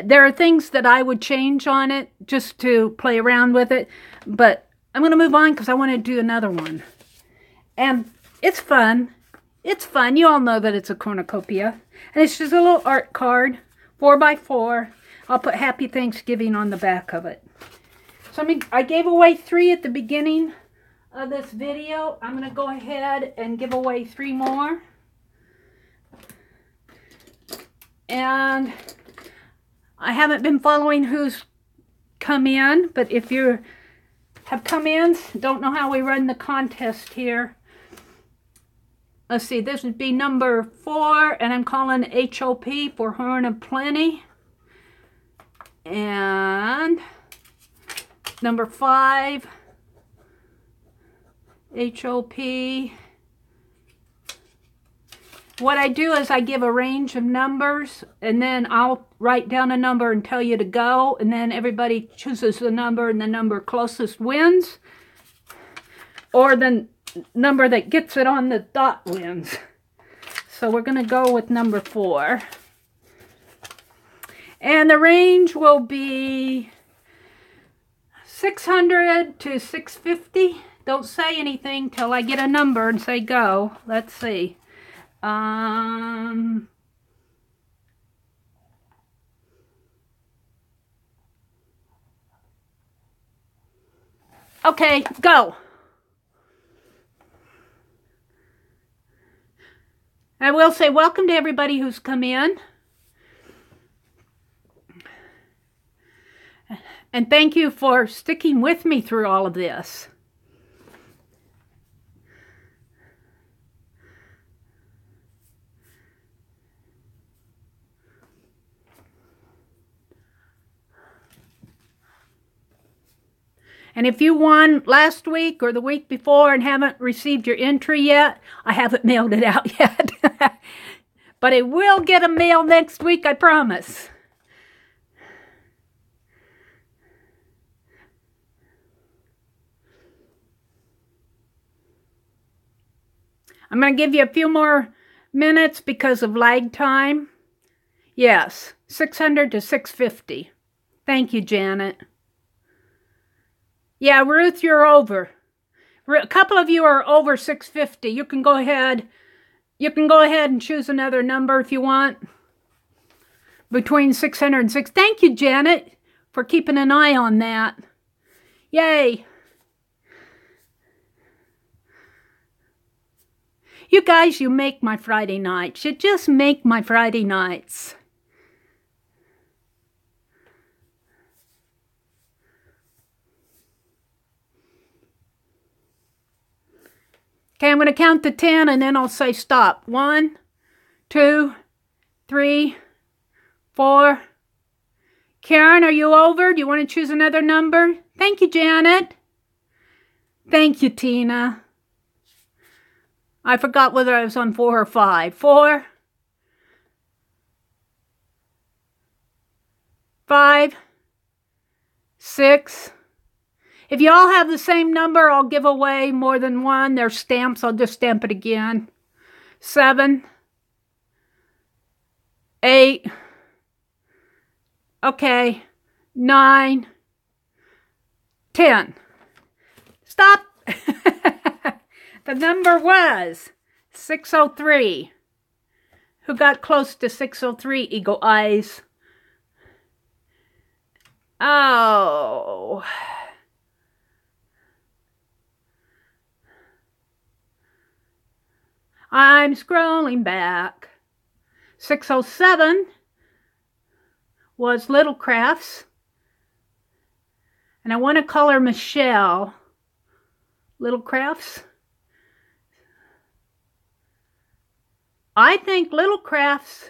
There are things that I would change on it just to play around with it, but I'm going to move on because I want to do another one. And it's fun. It's fun. You all know that it's a cornucopia. And it's just a little art card, 4x4. I'll put Happy Thanksgiving on the back of it. So I gave away 3 at the beginning of this video, I'm going to go ahead and give away 3 more. And I haven't been following who's come in, but if you have come in, don't know how we run the contest here. Let's see, this would be number 4, and I'm calling HOP for Horn of Plenty. And number 5, HOP. What I do is I give a range of numbers, and then I'll write down a number and tell you to go, and then everybody chooses the number, and the number closest wins, or the number that gets it on the dot wins. So we're going to go with number 4. And the range will be 600 to 650. Don't say anything till I get a number and say go. Let's see. Okay, go. I will say welcome to everybody who's come in. And thank you for sticking with me through all of this. And if you won last week or the week before and haven't received your entry yet, I haven't mailed it out yet. But it will get a mail next week, I promise. I'm going to give you a few more minutes because of lag time. Yes, 600 to 650. Thank you, Janet. Yeah, Ruth, you're over. A couple of you are over 650. You can go ahead. You can go ahead and choose another number if you want. Between 600 and 6. Thank you, Janet, for keeping an eye on that. Yay. You guys, you make my Friday nights. You just make my Friday nights. Okay, I'm going to count to 10 and then I'll say stop. 1, 2, 3, 4. Karen, are you over? Do you want to choose another number? Thank you, Janet. Thank you, Tina. I forgot whether I was on 4 or 5. 4, 5, 6. If you all have the same number, I'll give away more than one. There's stamps. I'll just stamp it again. 7, 8. Okay. 9, 10. Stop. The number was 603. Who got close to 603, Eagle Eyes? Oh. I'm scrolling back. 607 was Little Crafts. And I want to color Michelle. Little Crafts. I think Little Crafts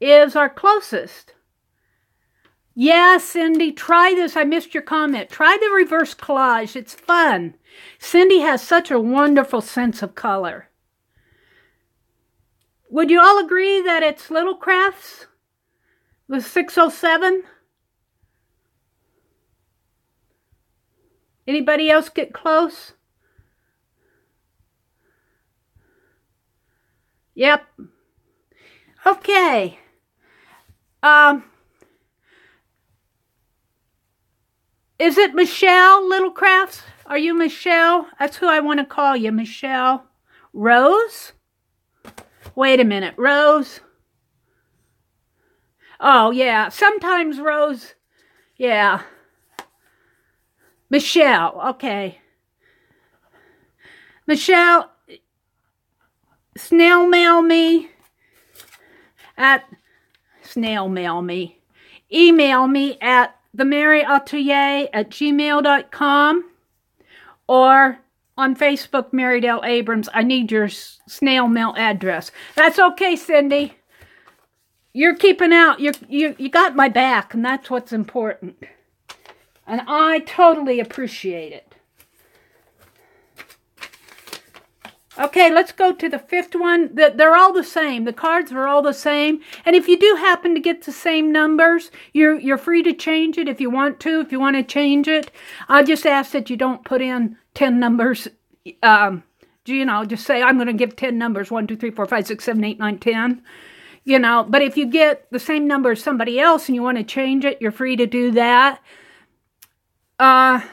is our closest. Yeah, Cindy, try this. I missed your comment. Try the reverse collage. It's fun. Cindy has such a wonderful sense of color. Would you all agree that it's Little Crafts with 607? Anybody else get close? Yep. Okay. Is it Michelle, Little Crafts? Are you Michelle? That's who I want to call you, Michelle. Rose? Wait a minute, Rose? Oh, yeah. Sometimes Rose, yeah. Michelle, okay. Michelle, snail mail me at, email me at themeriatelier@gmail.com or on Facebook, Meridel Abrams. I need your snail mail address. That's okay, Cindy. You're keeping out. You got my back, and that's what's important. And I totally appreciate it. Okay, let's go to the fifth one. They're all the same. The cards are all the same. And if you do happen to get the same numbers, you're free to change it if you want to. If you want to change it, I just ask that you don't put in 10 numbers. You know, just say, I'm going to give 10 numbers. 1, 2, 3, 4, 5, 6, 7, 8, 9, 10. You know, but if you get the same number as somebody else and you want to change it, you're free to do that. But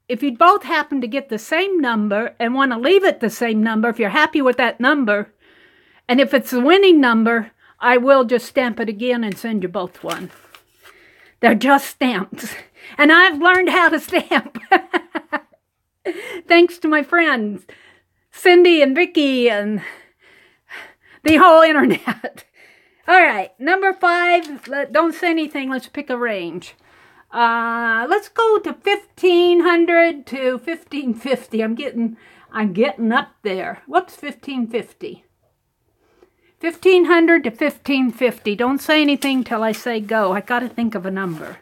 if you both happen to get the same number and want to leave it the same number, if you're happy with that number, and if it's the winning number, I will just stamp it again and send you both one. They're just stamps. And I've learned how to stamp. Thanks to my friends, Cindy and Vicky and the whole internet. All right, number 5. Don't say anything. Let's pick a range. Let's go to 1500 to 1550. I'm getting up there. What's 1550? 1500 to 1550. Don't say anything till I say go. I got to think of a number.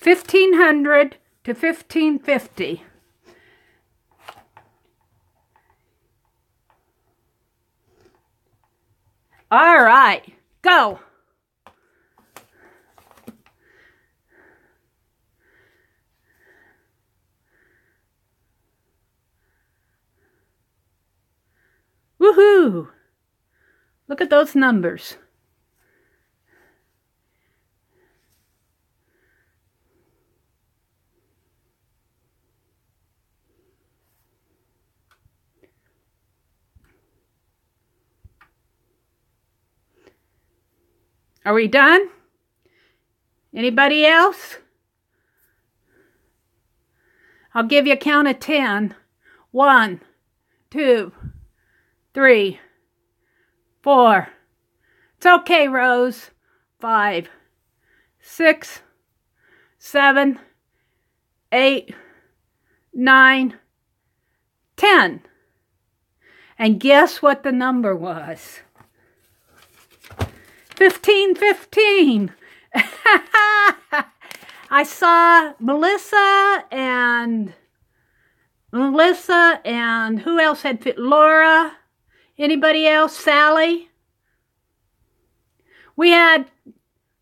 1500 to 1550. All right, go. Woohoo! Look at those numbers. Are we done? Anybody else? I'll give you a count of 10. 1, 2, 3, 4. It's okay, Rose. 5, 6, 7, 8, 9, 10. And guess what the number was? 1515. I saw Melissa and who else had fit? Laura. Anybody else? Sally. We had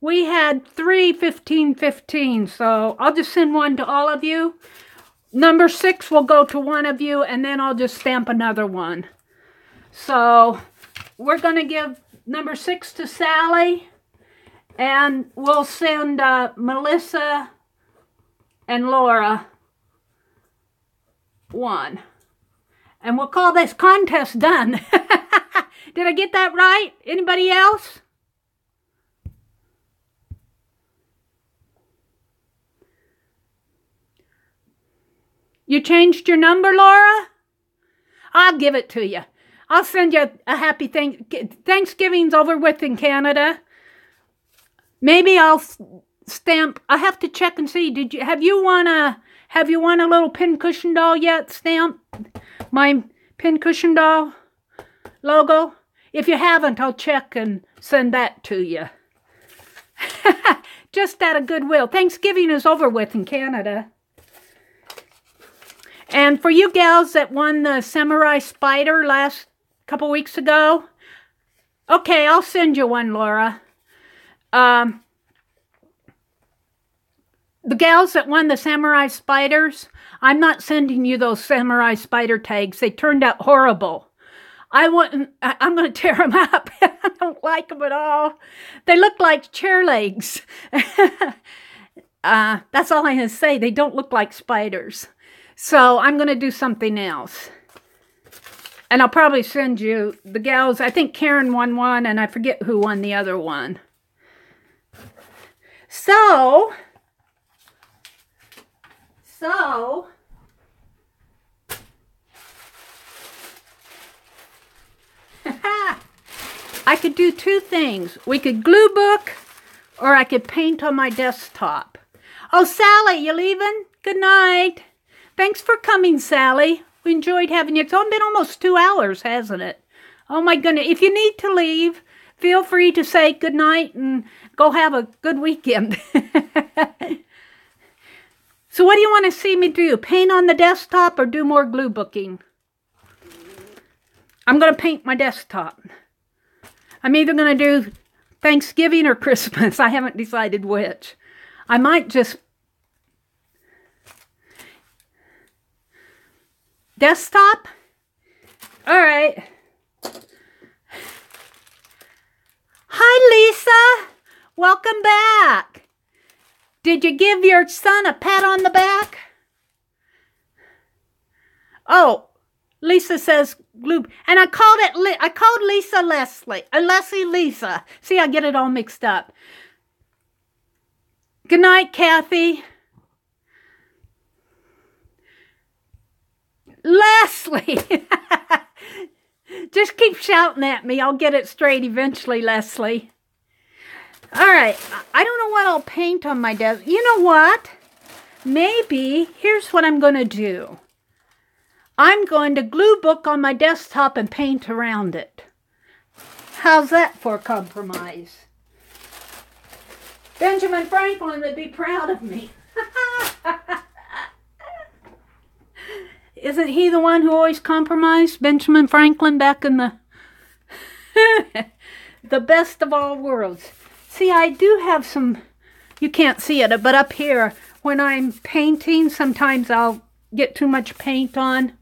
3 1515, so I'll just send one to all of you. Number 6 will go to one of you, and then I'll just stamp another one. So we're going to give number 6 to Sally, and we'll send Melissa and Laura one. And we'll call this contest done. Did I get that right? Anybody else? You changed your number, Laura? I'll give it to you. I'll send you a happy Thanksgiving's over with in Canada. Maybe I'll stamp. I have to check and see. Have you won a little pincushion doll yet? Stamp my pincushion doll logo. If you haven't, I'll check and send that to you. Just out of goodwill. Thanksgiving is over with in Canada. And for you gals that won the Samurai Spider last couple weeks ago, okay, I'll send you one, Laura. The gals that won the Samurai Spiders, I'm not sending you those Samurai Spider tags. They turned out horrible. I'm going to tear them up. I don't like them at all. They look like chair legs. That's all I'm going to say. They don't look like spiders. So I'm going to do something else. And I'll probably send you the gals. I think Karen won one, and I forget who won the other one. So I could do two things. We could glue book, or I could paint on my desktop. Oh, Sally, you leaving? Good night. Thanks for coming, Sally. We enjoyed having you. It's only been almost 2 hours, hasn't it? Oh, my goodness. If you need to leave, feel free to say good night and go have a good weekend. So what do you want to see me do? Paint on the desktop or do more glue booking? I'm going to paint my desktop. I'm either going to do Thanksgiving or Christmas. I haven't decided which. I might just... Desktop? All right. Hi, Lisa. Welcome back. Did you give your son a pat on the back? Oh, Lisa says glue, and I called Lisa Leslie, Leslie Lisa. See, I get it all mixed up. Good night, Kathy. Leslie. Just keep shouting at me. I'll get it straight eventually, Leslie. All right. I don't know what I'll paint on my desk. You know what? Maybe, here's what I'm going to do. I'm going to glue book on my desktop and paint around it. How's that for a compromise? Benjamin Franklin would be proud of me. Isn't he the one who always compromised? Benjamin Franklin back in the... the best of all worlds. See, I do have some... You can't see it, but up here, when I'm painting, sometimes I'll get too much paint on.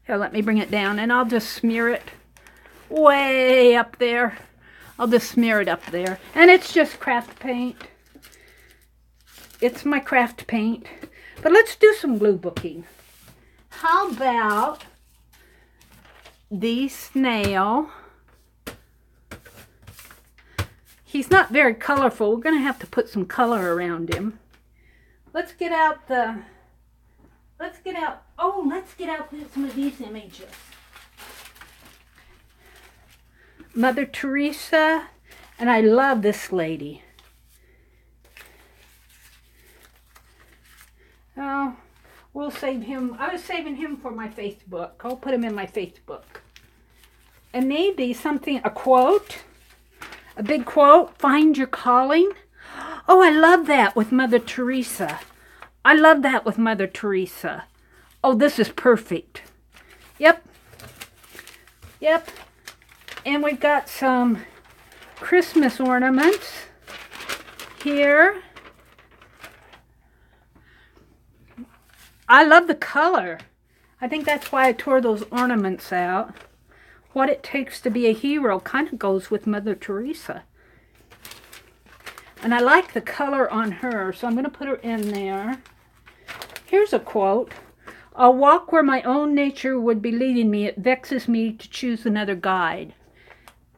Here, let me bring it down, and I'll just smear it way up there. I'll just smear it up there. And it's just craft paint. It's my craft paint. But let's do some glue booking. How about the snail? He's not very colorful. We're going to have to put some color around him. Let's get out the... Let's get out some of these images. Mother Teresa, and I love this lady. Oh, we'll save him. I was saving him for my Facebook. I'll put him in my Facebook. And maybe something, a quote, a big quote, find your calling. Oh, I love that with Mother Teresa. I love that with Mother Teresa. Oh, this is perfect. Yep. Yep. And we've got some Christmas ornaments here. I love the color. I think that's why I tore those ornaments out. What it takes to be a hero kind of goes with Mother Teresa. And I like the color on her, so I'm going to put her in there. Here's a quote. I'll walk where my own nature would be leading me. It vexes me to choose another guide.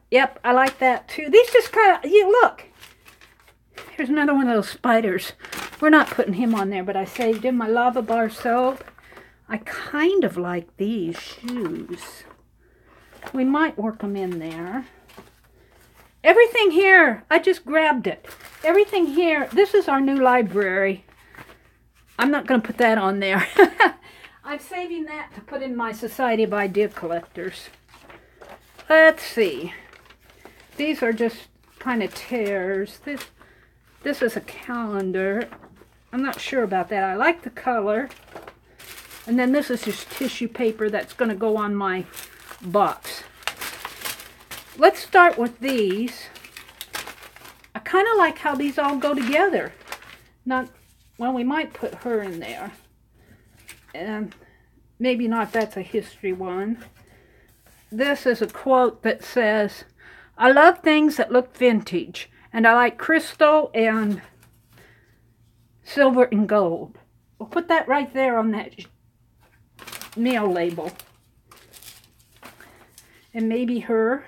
Yep, I like that too. These just kind of, you look. Here's another one of those spiders. We're not putting him on there, but I saved him. My lava bar soap. I kind of like these shoes. We might work them in there. Everything here, I just grabbed it. Everything here, this is our new library. I'm not going to put that on there. I'm saving that to put in my Society of Idea Collectors. Let's see. These are just kind of tears. This is a calendar. I'm not sure about that. I like the color. And then this is just tissue paper that's going to go on my box. Let's start with these. I kind of like how these all go together. Not, well, we might put her in there. And maybe not, that's a history one. This is a quote that says, I love things that look vintage, and I like crystal and silver and gold. We'll put that right there on that meal label. And maybe her,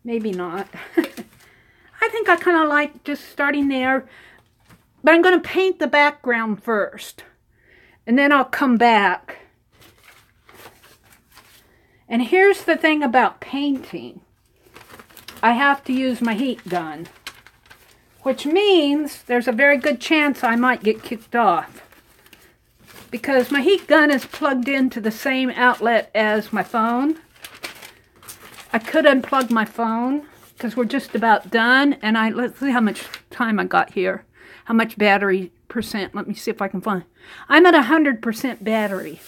maybe not. I think I kind of like just starting there, but I'm going to paint the background first, and then I'll come back And here's the thing about painting. I have to use my heat gun, which means there's a very good chance I might get kicked off, because my heat gun is plugged into the same outlet as my phone. I could unplug my phone because we're just about done, and let's see how much time I got here. How much battery percent. Let me see if I can find. I'm at 100% battery.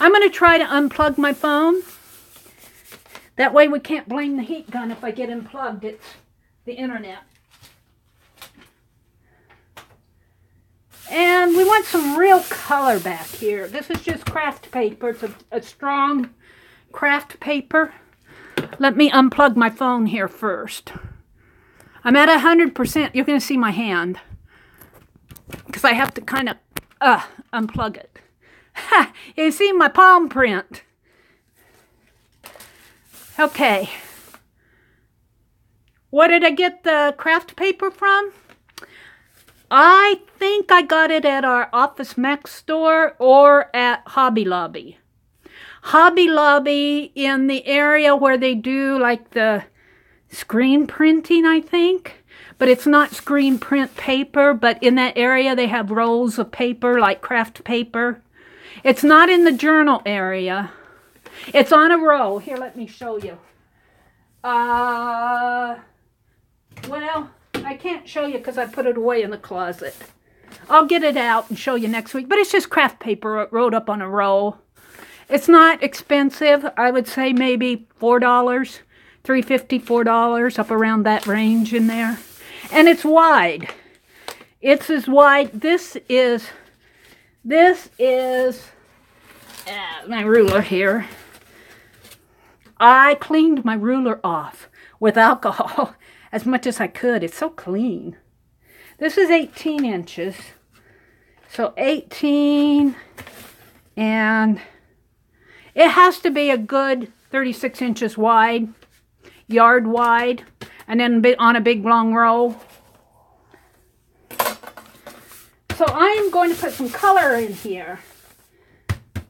I'm going to try to unplug my phone. That way we can't blame the heat gun if I get unplugged. It's the internet. And we want some real color back here. This is just craft paper. It's a strong craft paper. Let me unplug my phone here first. I'm at 100%. You're going to see my hand, because I have to kind of unplug it. You see my palm print. Okay. Where did I get the craft paper from? I think I got it at our Office Max store or at Hobby Lobby. Hobby Lobby in the area where they do like the screen printing, I think. But it's not screen print paper, but in that area they have rolls of paper like craft paper. It's not in the journal area. It's on a roll. Here, let me show you. Well, I can't show you because I put it away in the closet. I'll get it out and show you next week. But it's just craft paper rolled up on a roll. It's not expensive. I would say maybe $4, $3.50, $4, up around that range in there. And it's wide. It's as wide. This is my ruler here. I cleaned my ruler off with alcohol as much as I could. It's so clean. This is 18 inches. So 18, and it has to be a good 36 inches wide, yard wide, and then on a big long roll. So I'm going to put some color in here.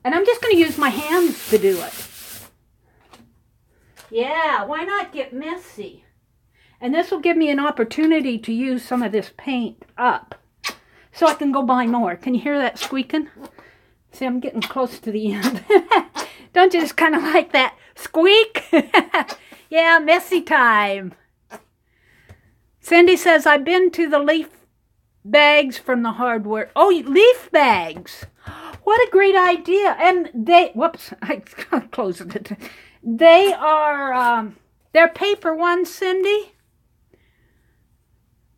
And I'm just going to use my hands to do it. Yeah, why not get messy? And this will give me an opportunity to use some of this paint up, so I can go buy more. Can you hear that squeaking? See, I'm getting close to the end. Don't you just kind of like that squeak? Yeah, messy time. Cindy says, I've been to the leaf bags from the hardware. Oh, leaf bags. What a great idea. And they, whoops, I closed it. They are, they're paper ones, Cindy.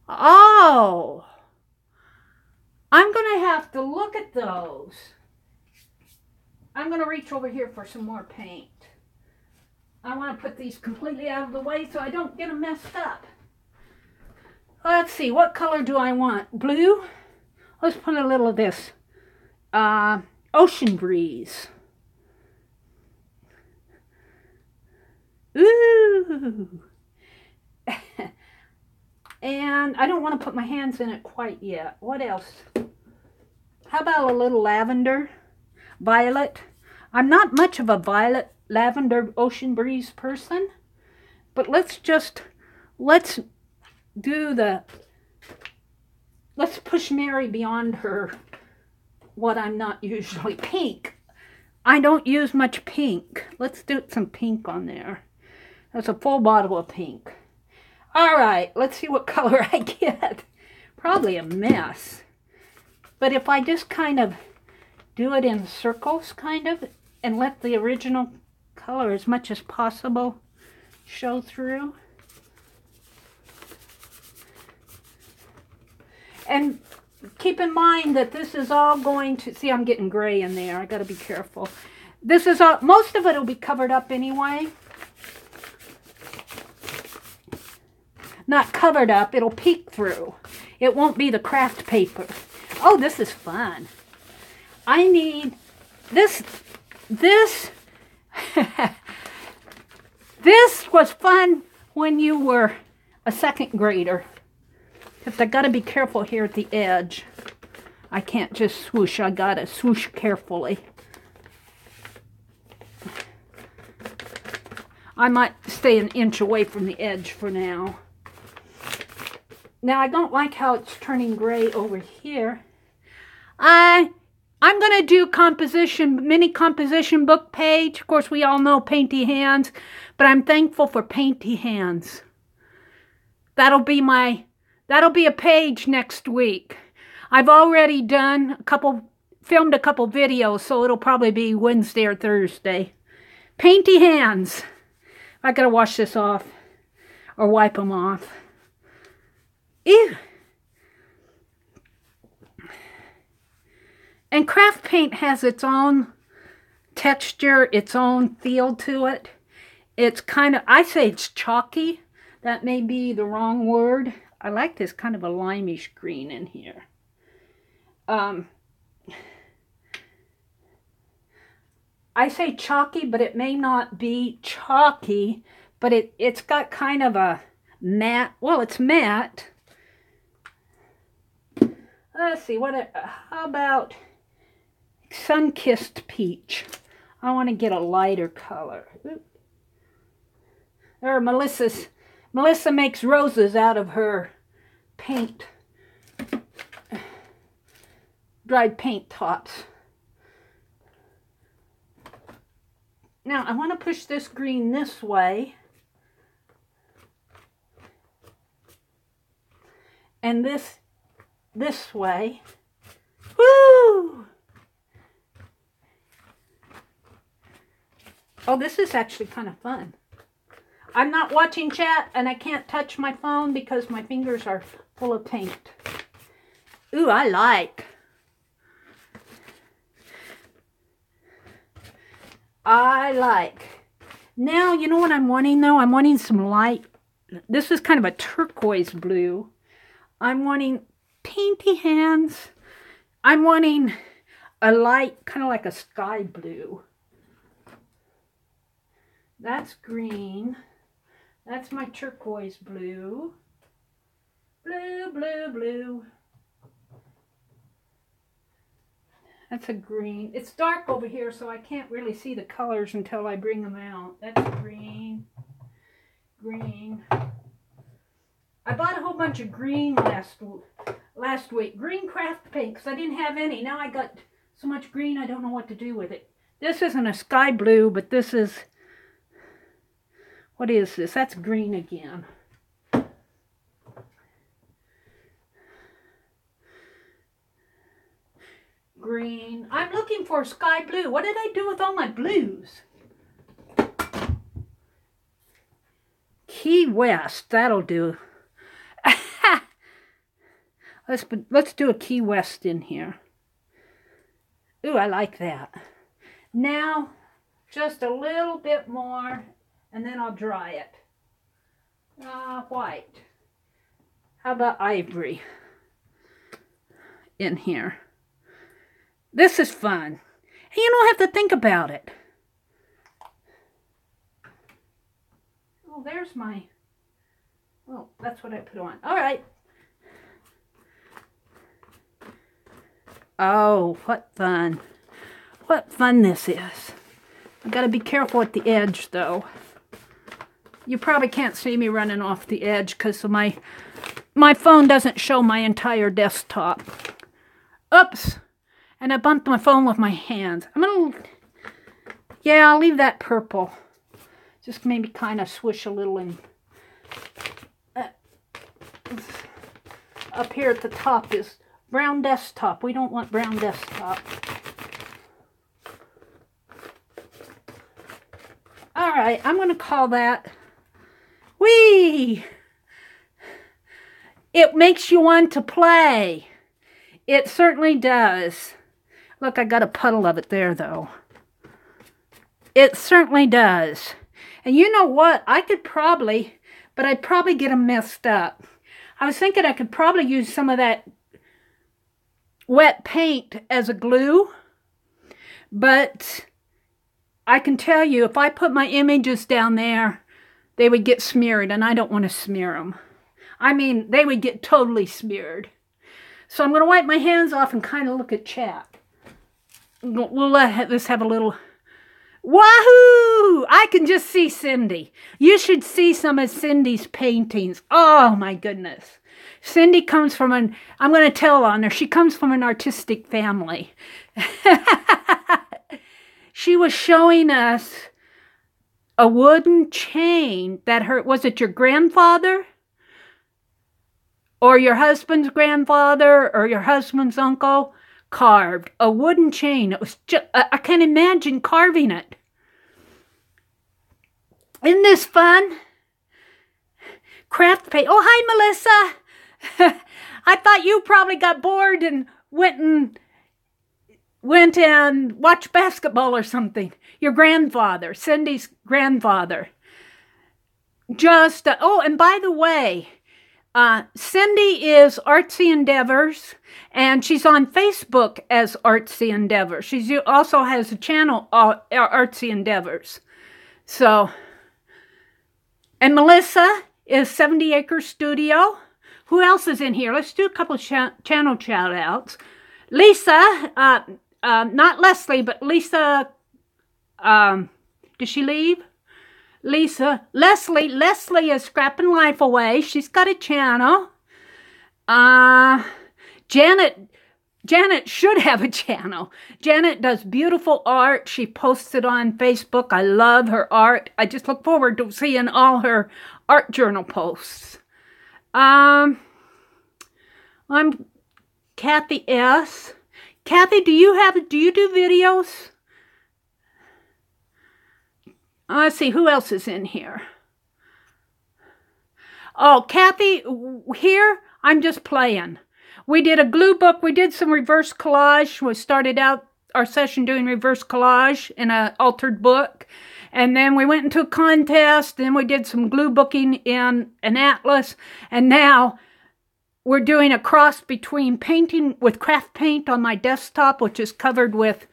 Oh, I'm going to have to look at those. I'm going to reach over here for some more paint. I want to put these completely out of the way so I don't get them messed up. Let's see, what color do I want? Blue? Let's put a little of this. Ocean Breeze. Ooh. And I don't want to put my hands in it quite yet. What else? How about a little lavender? Violet? I'm not much of a violet, lavender, ocean breeze person. But let's push Meri beyond her, what I'm not usually. Pink. I don't use much pink. Let's do some pink on there. That's a full bottle of pink. All right, let's see what color I get. Probably a mess. But if I just kind of do it in circles, kind of, and let the original color as much as possible show through. And keep in mind that this is all going to, see, I'm getting gray in there. I got to be careful. This is all, most of it will be covered up anyway. Not covered up, it'll peek through. It won't be the craft paper. Oh, this is fun. I need this. This was fun when you were a second grader. Because I got to be careful here at the edge. I can't just swoosh. I got to swoosh carefully. I might stay an inch away from the edge for now. Now, I don't like how it's turning gray over here. I'm going to do mini composition book page. Of course, we all know painty hands, but I'm thankful for painty hands. That'll be a page next week. I've already filmed a couple videos, so it'll probably be Wednesday or Thursday. Painty hands. I gotta wash this off or wipe them off. Ew. And craft paint has its own texture, its own feel to it. It's kind of, I say it's chalky. That may be the wrong word. I like this kind of a limeish green in here. I say chalky, but it may not be chalky, but it's got kind of a matte, well, it's matte. Let's see, how about sun-kissed peach? I want to get a lighter color. There, Melissa makes roses out of her paint, dried paint tops. Now, I want to push this green this way. And this way. Woo! Oh, this is actually kind of fun. I'm not watching chat, and I can't touch my phone because my fingers are full of paint. Ooh, I like. Now, you know what I'm wanting, though? I'm wanting some light. This is kind of a turquoise blue. I'm wanting painty hands. I'm wanting a light, kind of like a sky blue. That's green. That's my turquoise blue. Blue, blue, blue. That's a green. It's dark over here, so I can't really see the colors until I bring them out. That's green. Green. I bought a whole bunch of green last week. Green craft paint, because I didn't have any. Now I got so much green, I don't know what to do with it. This isn't a sky blue, but this is... What is this? That's green again. Green. I'm looking for sky blue. What did I do with all my blues? Key West. That'll do. Let's do a Key West in here. Ooh, I like that. Now, just a little bit more, and then I'll dry it. White. How about ivory in here? This is fun. And you don't have to think about it. Oh, there's my... Oh, that's what I put on. All right. Oh, what fun. What fun this is. I've got to be careful at the edge, though. You probably can't see me running off the edge because my phone doesn't show my entire desktop. Oops. And I bumped my phone with my hands. Yeah, I'll leave that purple. Just maybe kind of swish a little in. Up here at the top is brown desktop. We don't want brown desktop. All right, I'm going to call that. Whee! It makes you want to play. It certainly does. Look, I got a puddle of it there, though. It certainly does. And you know what? I could probably, but I'd probably get them messed up. I was thinking I could probably use some of that wet paint as a glue. But I can tell you, if I put my images down there, they would get smeared, and I don't want to smear them. I mean, they would get totally smeared. So I'm going to wipe my hands off and kind of look at chat. We'll let this have a little Wahoo! I can just see Cindy. You should see some of Cindy's paintings. Oh my goodness. Cindy comes from I'm going to tell on her, she comes from an artistic family. She was showing us a wooden chain that was it your grandfather? Or your husband's grandfather or your husband's uncle carved a wooden chain. It was just, I can't imagine carving it. Isn't this fun? Craft paint. Oh, hi, Melissa. I thought you probably got bored and went and watched basketball or something. Your grandfather, Cindy's grandfather. Just, oh, and by the way, Cindy is Artsy Endeavors, and she's on Facebook as Artsy Endeavors. She also has a channel, Artsy Endeavors. So, and Melissa is 70 Acre Studio. Who else is in here? Let's do a couple channel shout-outs. Lisa, not Leslie, but Lisa, did she leave? Leslie is scrapping life away. She's got a channel. Janet should have a channel. Janet does beautiful art. She posts it on Facebook. I love her art. I just look forward to seeing all her art journal posts. I'm Kathy S. Kathy, do you do videos? Let's see, who else is in here? Oh, Kathy, here, I'm just playing. We did a glue book. We did some reverse collage. We started out our session doing reverse collage in an altered book. And then we went into a contest. Then we did some glue booking in an atlas. And now we're doing a cross between painting with craft paint on my desktop, which is covered with,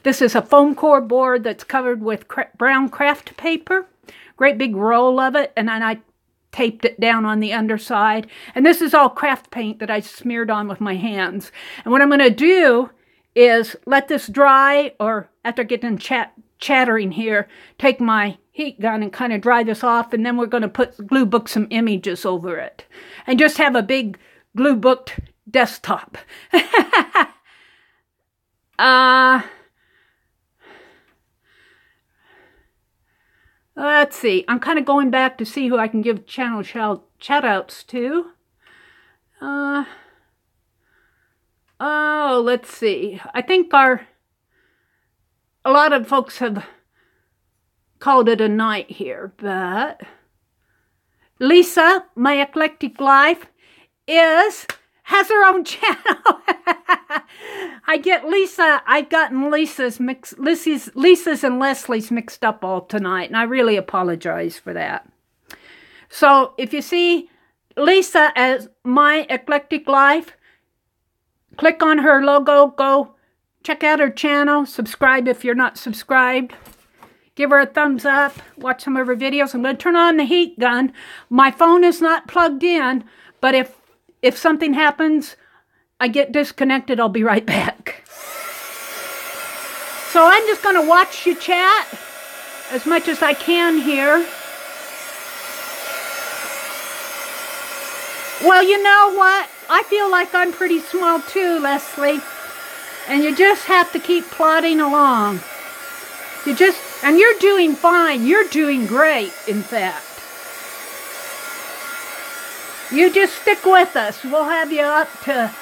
this is a foam core board that's covered with brown craft paper. Great big roll of it. And then I taped it down on the underside. And this is all craft paint that I smeared on with my hands. And what I'm going to do is let this dry, or after getting chattering here, take my heat gun and kind of dry this off. And then we're going to glue book some images over it. And just have a big glue booked desktop. Let's see. I'm kind of going back to see who I can give channel shout-outs to. Oh, let's see. I think a lot of folks have called it a night here, but Lisa, My Eclectic Life, has her own channel. I've gotten Lisa's and Leslie's mixed up all tonight, and I really apologize for that. So if you see Lisa as My Eclectic Life, click on her logo, go check out her channel, subscribe if you're not subscribed. Give her a thumbs up, watch some of her videos. I'm going to turn on the heat gun. My phone is not plugged in, but if something happens, I get disconnected, I'll be right back. So I'm just going to watch you chat as much as I can here. Well, you know what? I feel like I'm pretty small too, Leslie. And you just have to keep plodding along. And you're doing fine. You're doing great, in fact. You just stick with us. We'll have you up to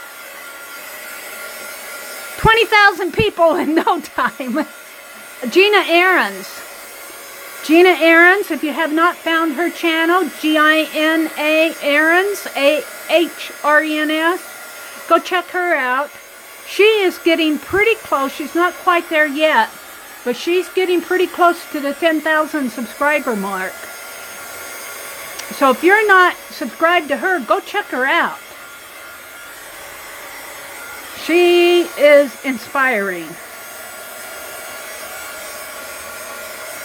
20,000 people in no time. Gina Ahrens. Gina Ahrens, if you have not found her channel, G-I-N-A Ahrens, A-H-R-E-N-S, go check her out. She is getting pretty close. She's not quite there yet, but she's getting pretty close to the 10,000 subscriber mark. So if you're not subscribed to her, go check her out. She is inspiring.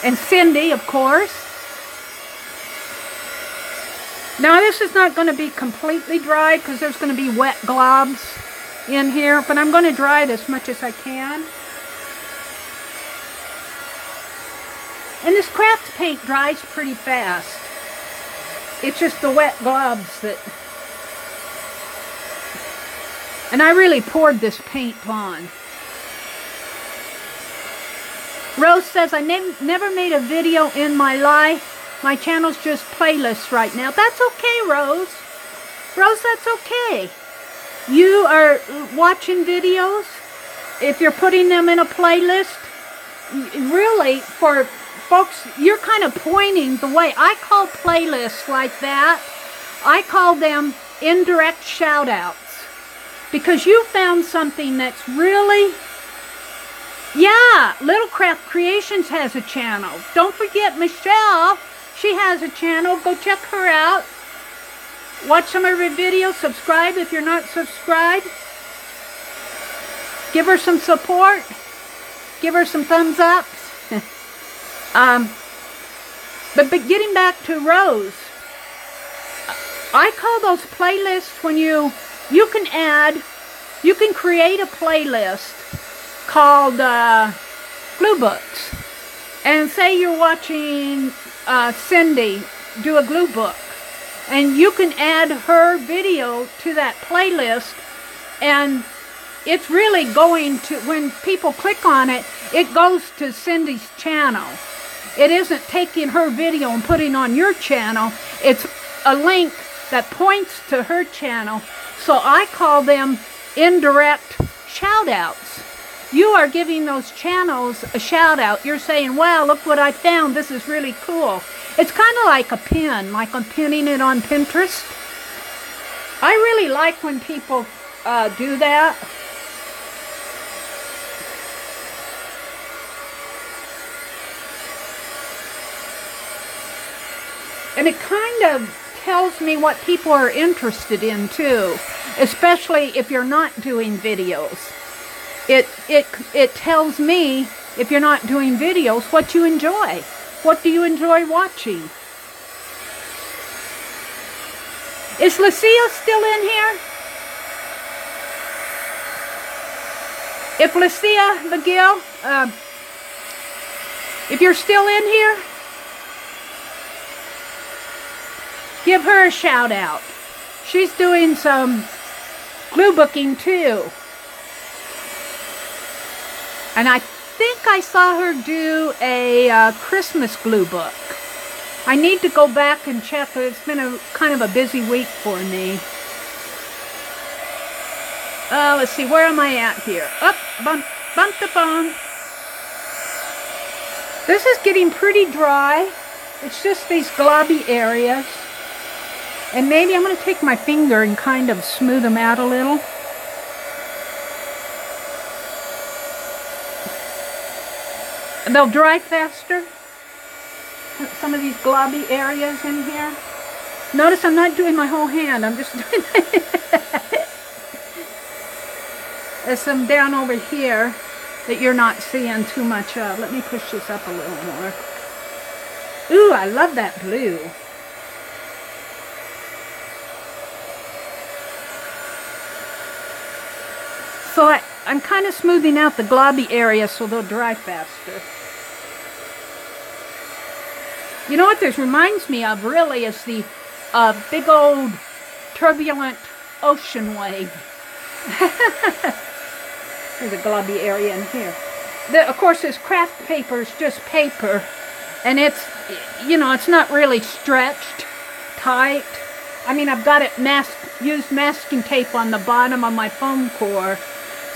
And Cindy, of course. Now this is not going to be completely dry because there's going to be wet globs in here, but I'm going to dry it as much as I can. And this craft paint dries pretty fast. It's just the wet gloves that... And I really poured this paint on. Rose says, I never made a video in my life. My channel's just playlists right now. That's okay, Rose. Rose, that's okay. You are watching videos. If you're putting them in a playlist, really, for folks, you're kind of pointing the way. I call playlists like that, I call them indirect shout-outs. Because you found something that's really... Yeah, Little Craft Creations has a channel. Don't forget Michelle. She has a channel. Go check her out. Watch some of her videos. Subscribe if you're not subscribed. Give her some support. Give her some thumbs up. But getting back to Rose, I call those playlists when you can create a playlist called Glue Books. And say you're watching Cindy do a glue book. And you can add her video to that playlist, and it's really going to, when people click on it, it goes to Cindy's channel. It isn't taking her video and putting on your channel. It's a link that points to her channel. So I call them indirect shout-outs. You are giving those channels a shout-out. You're saying, wow, look what I found. This is really cool. It's kind of like a pin, like I'm pinning it on Pinterest. I really like when people do that. And it kind of tells me what people are interested in too, especially if you're not doing videos. It tells me, if you're not doing videos, what you enjoy. What do you enjoy watching? Is Lucia still in here? If Lucia McGill, if you're still in here, give her a shout out. She's doing some glue booking too. And I think I saw her do a Christmas glue book. I need to go back and check. It's been a kind of a busy week for me. Let's see, where am I at here? Up, bump the phone. This is getting pretty dry. It's just these globby areas. And maybe I'm going to take my finger and kind of smooth them out a little. They'll dry faster. Some of these globby areas in here. Notice I'm not doing my whole hand. I'm just doing There's some down over here that you're not seeing too much of. Let me push this up a little more. Ooh, I love that blue. So I'm kind of smoothing out the globby area so they'll dry faster. You know what this reminds me of really is the big old turbulent ocean wave. There's a globby area in here. Of course, this craft paper is just paper, and it's, you know, it's not really stretched tight. I mean, I've got it used masking tape on the bottom of my foam core,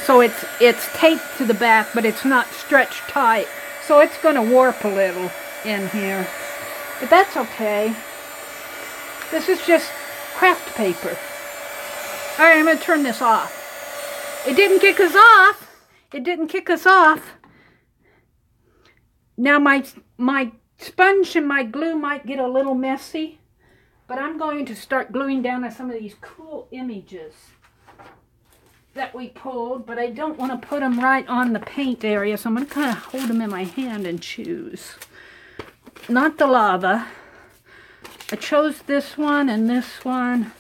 so it's taped to the back, but it's not stretched tight. So it's going to warp a little in here. But that's okay. This is just craft paper. Alright, I'm going to turn this off. It didn't kick us off. It didn't kick us off. Now my sponge and my glue might get a little messy, but I'm going to start gluing down on some of these cool images that we pulled, but I don't want to put them right on the paint area, so I'm going to kind of hold them in my hand and choose. Not the lava. I chose this one and this one.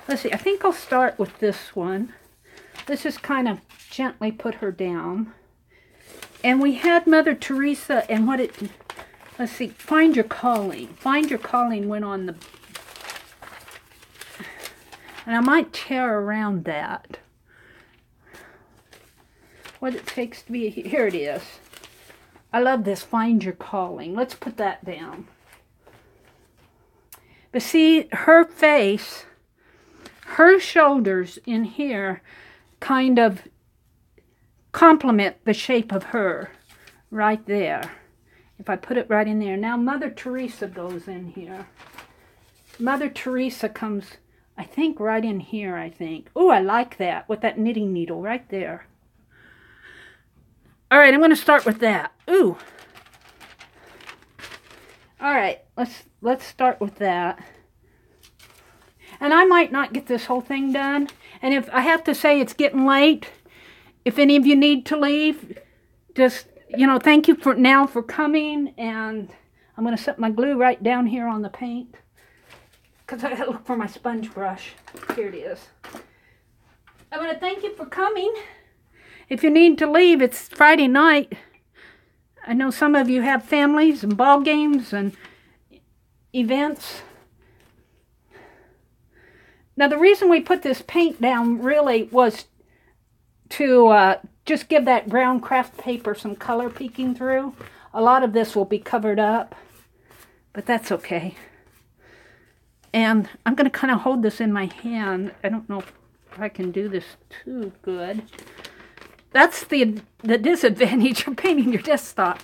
Let's see, I think I'll start with this one. This is kind of gently put her down. And we had Mother Teresa, and let's let's see, Find Your Calling. Find Your Calling went on the, and I might tear around that. What it takes to be, here it is. I love this, Find Your Calling. Let's put that down. But see, her face, her shoulders in here kind of complement the shape of her right there. If I put it right in there. Now Mother Teresa goes in here. Mother Teresa comes, I think, right in here, I think. Oh, I like that, with that knitting needle right there. All right, I'm going to start with that. Ooh. All right, let's start with that. And I might not get this whole thing done. And if I have to say it's getting late, if any of you need to leave, just, you know, thank you for now for coming. And I'm going to set my glue right down here on the paint, because I got to look for my sponge brush. Here it is. I'm going to thank you for coming. If you need to leave, it's Friday night. I know some of you have families and ball games and events. Now, the reason we put this paint down really was to just give that brown craft paper some color peeking through. A lot of this will be covered up, but that's okay. And I'm going to kind of hold this in my hand. I don't know if I can do this too good. That's the disadvantage of painting your desktop.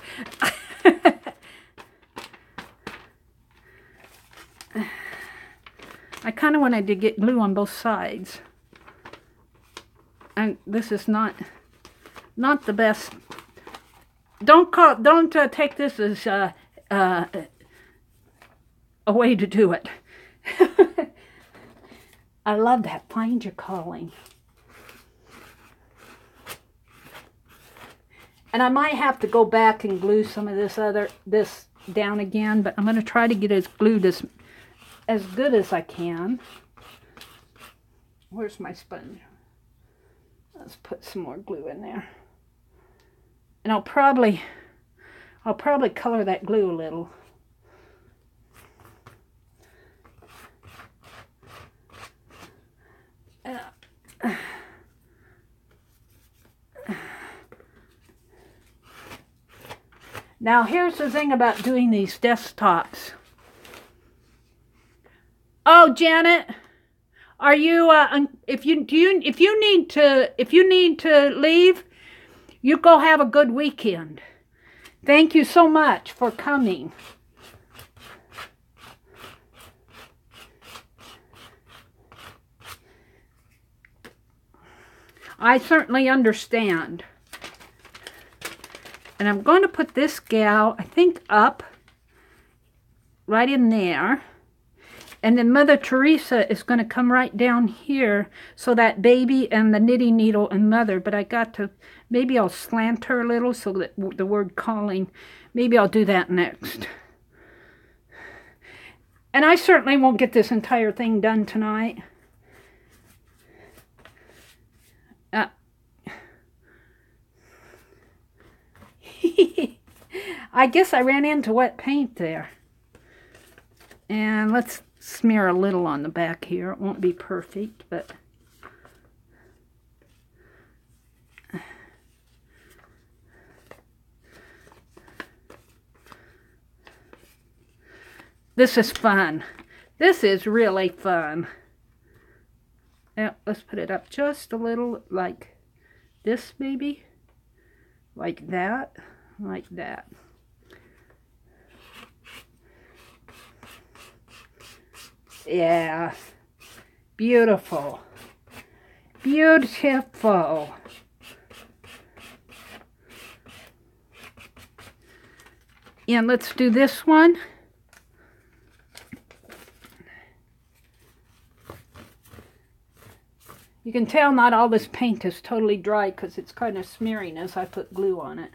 I kind of wanted to get glue on both sides. And this is not the best. Don't take this as a way to do it. I love that. Find Your Calling. And I might have to go back and glue some of this down again, but I'm going to try to get it glued as good as I can. Where's my sponge? Let's put some more glue in there. And I'll probably color that glue a little. Now here's the thing about doing these desktops. Oh, Janet, are you? If you need to leave, you go have a good weekend. Thank you so much for coming. I certainly understand. And I'm going to put this gal, I think, up right in there. And then Mother Teresa is going to come right down here, so that baby and the knitting needle and Mother. But I got to, maybe I'll slant her a little so that the word calling, maybe I'll do that next. And I certainly won't get this entire thing done tonight. I guess I ran into wet paint there. And let's smear a little on the back here. It won't be perfect, but this is fun. This is really fun. Now, let's put it up just a little like this, maybe. Like that. Like that. Yeah. Beautiful. Beautiful. And let's do this one. You can tell not all this paint is totally dry because it's kind of smearing as I put glue on it.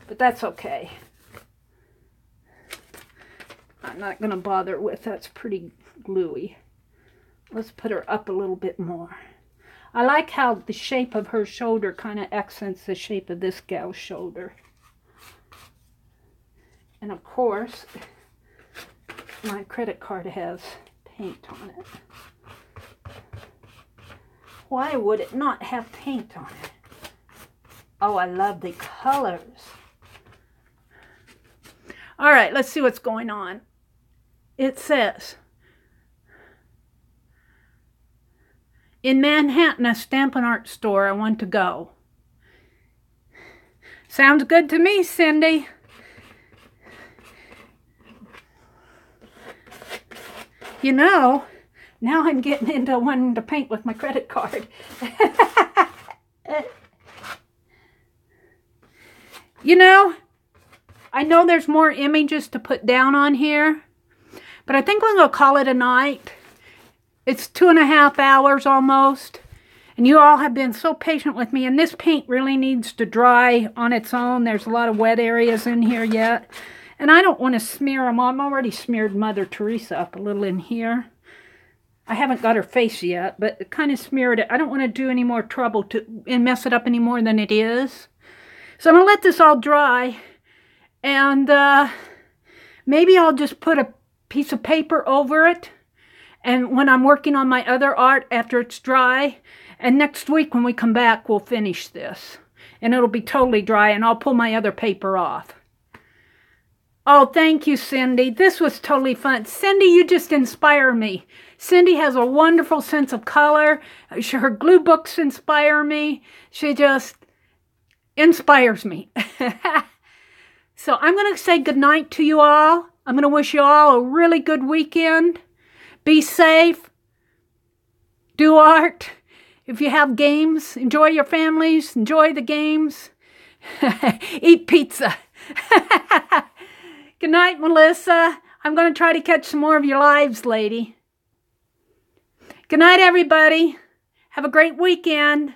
But that's okay. I'm not going to bother with that's pretty gluey. Let's put her up a little bit more. I like how the shape of her shoulder kind of accents the shape of this gal's shoulder. And of course, my credit card has paint on it. Why would it not have paint on it? Oh, I love the colors. All right, let's see what's going on. It says, in Manhattan, a Stampin' Art store I want to go. Sounds good to me, Cindy. You know, now I'm getting into wanting to paint with my credit card. You know, I know there's more images to put down on here, but I think I'm going to call it a night. It's 2.5 hours almost, and you all have been so patient with me, and this paint really needs to dry on its own. There's a lot of wet areas in here yet, and I don't want to smear them on. I've already smeared Mother Teresa up a little in here. I haven't got her face yet, but it kind of smeared it. I don't want to do any more trouble and mess it up any more than it is. So I'm going to let this all dry, and maybe I'll just put a piece of paper over it, and when I'm working on my other art after it's dry, and next week when we come back, we'll finish this, and it'll be totally dry, and I'll pull my other paper off. Oh, thank you, Cindy. This was totally fun. Cindy, you just inspire me. Cindy has a wonderful sense of color. Her glue books inspire me. She just inspires me. So I'm going to say goodnight to you all. I'm going to wish you all a really good weekend. Be safe. Do art. If you have games, enjoy your families. Enjoy the games. Eat pizza. Good night, Melissa. I'm going to try to catch some more of your lives, lady. Good night, everybody. Have a great weekend.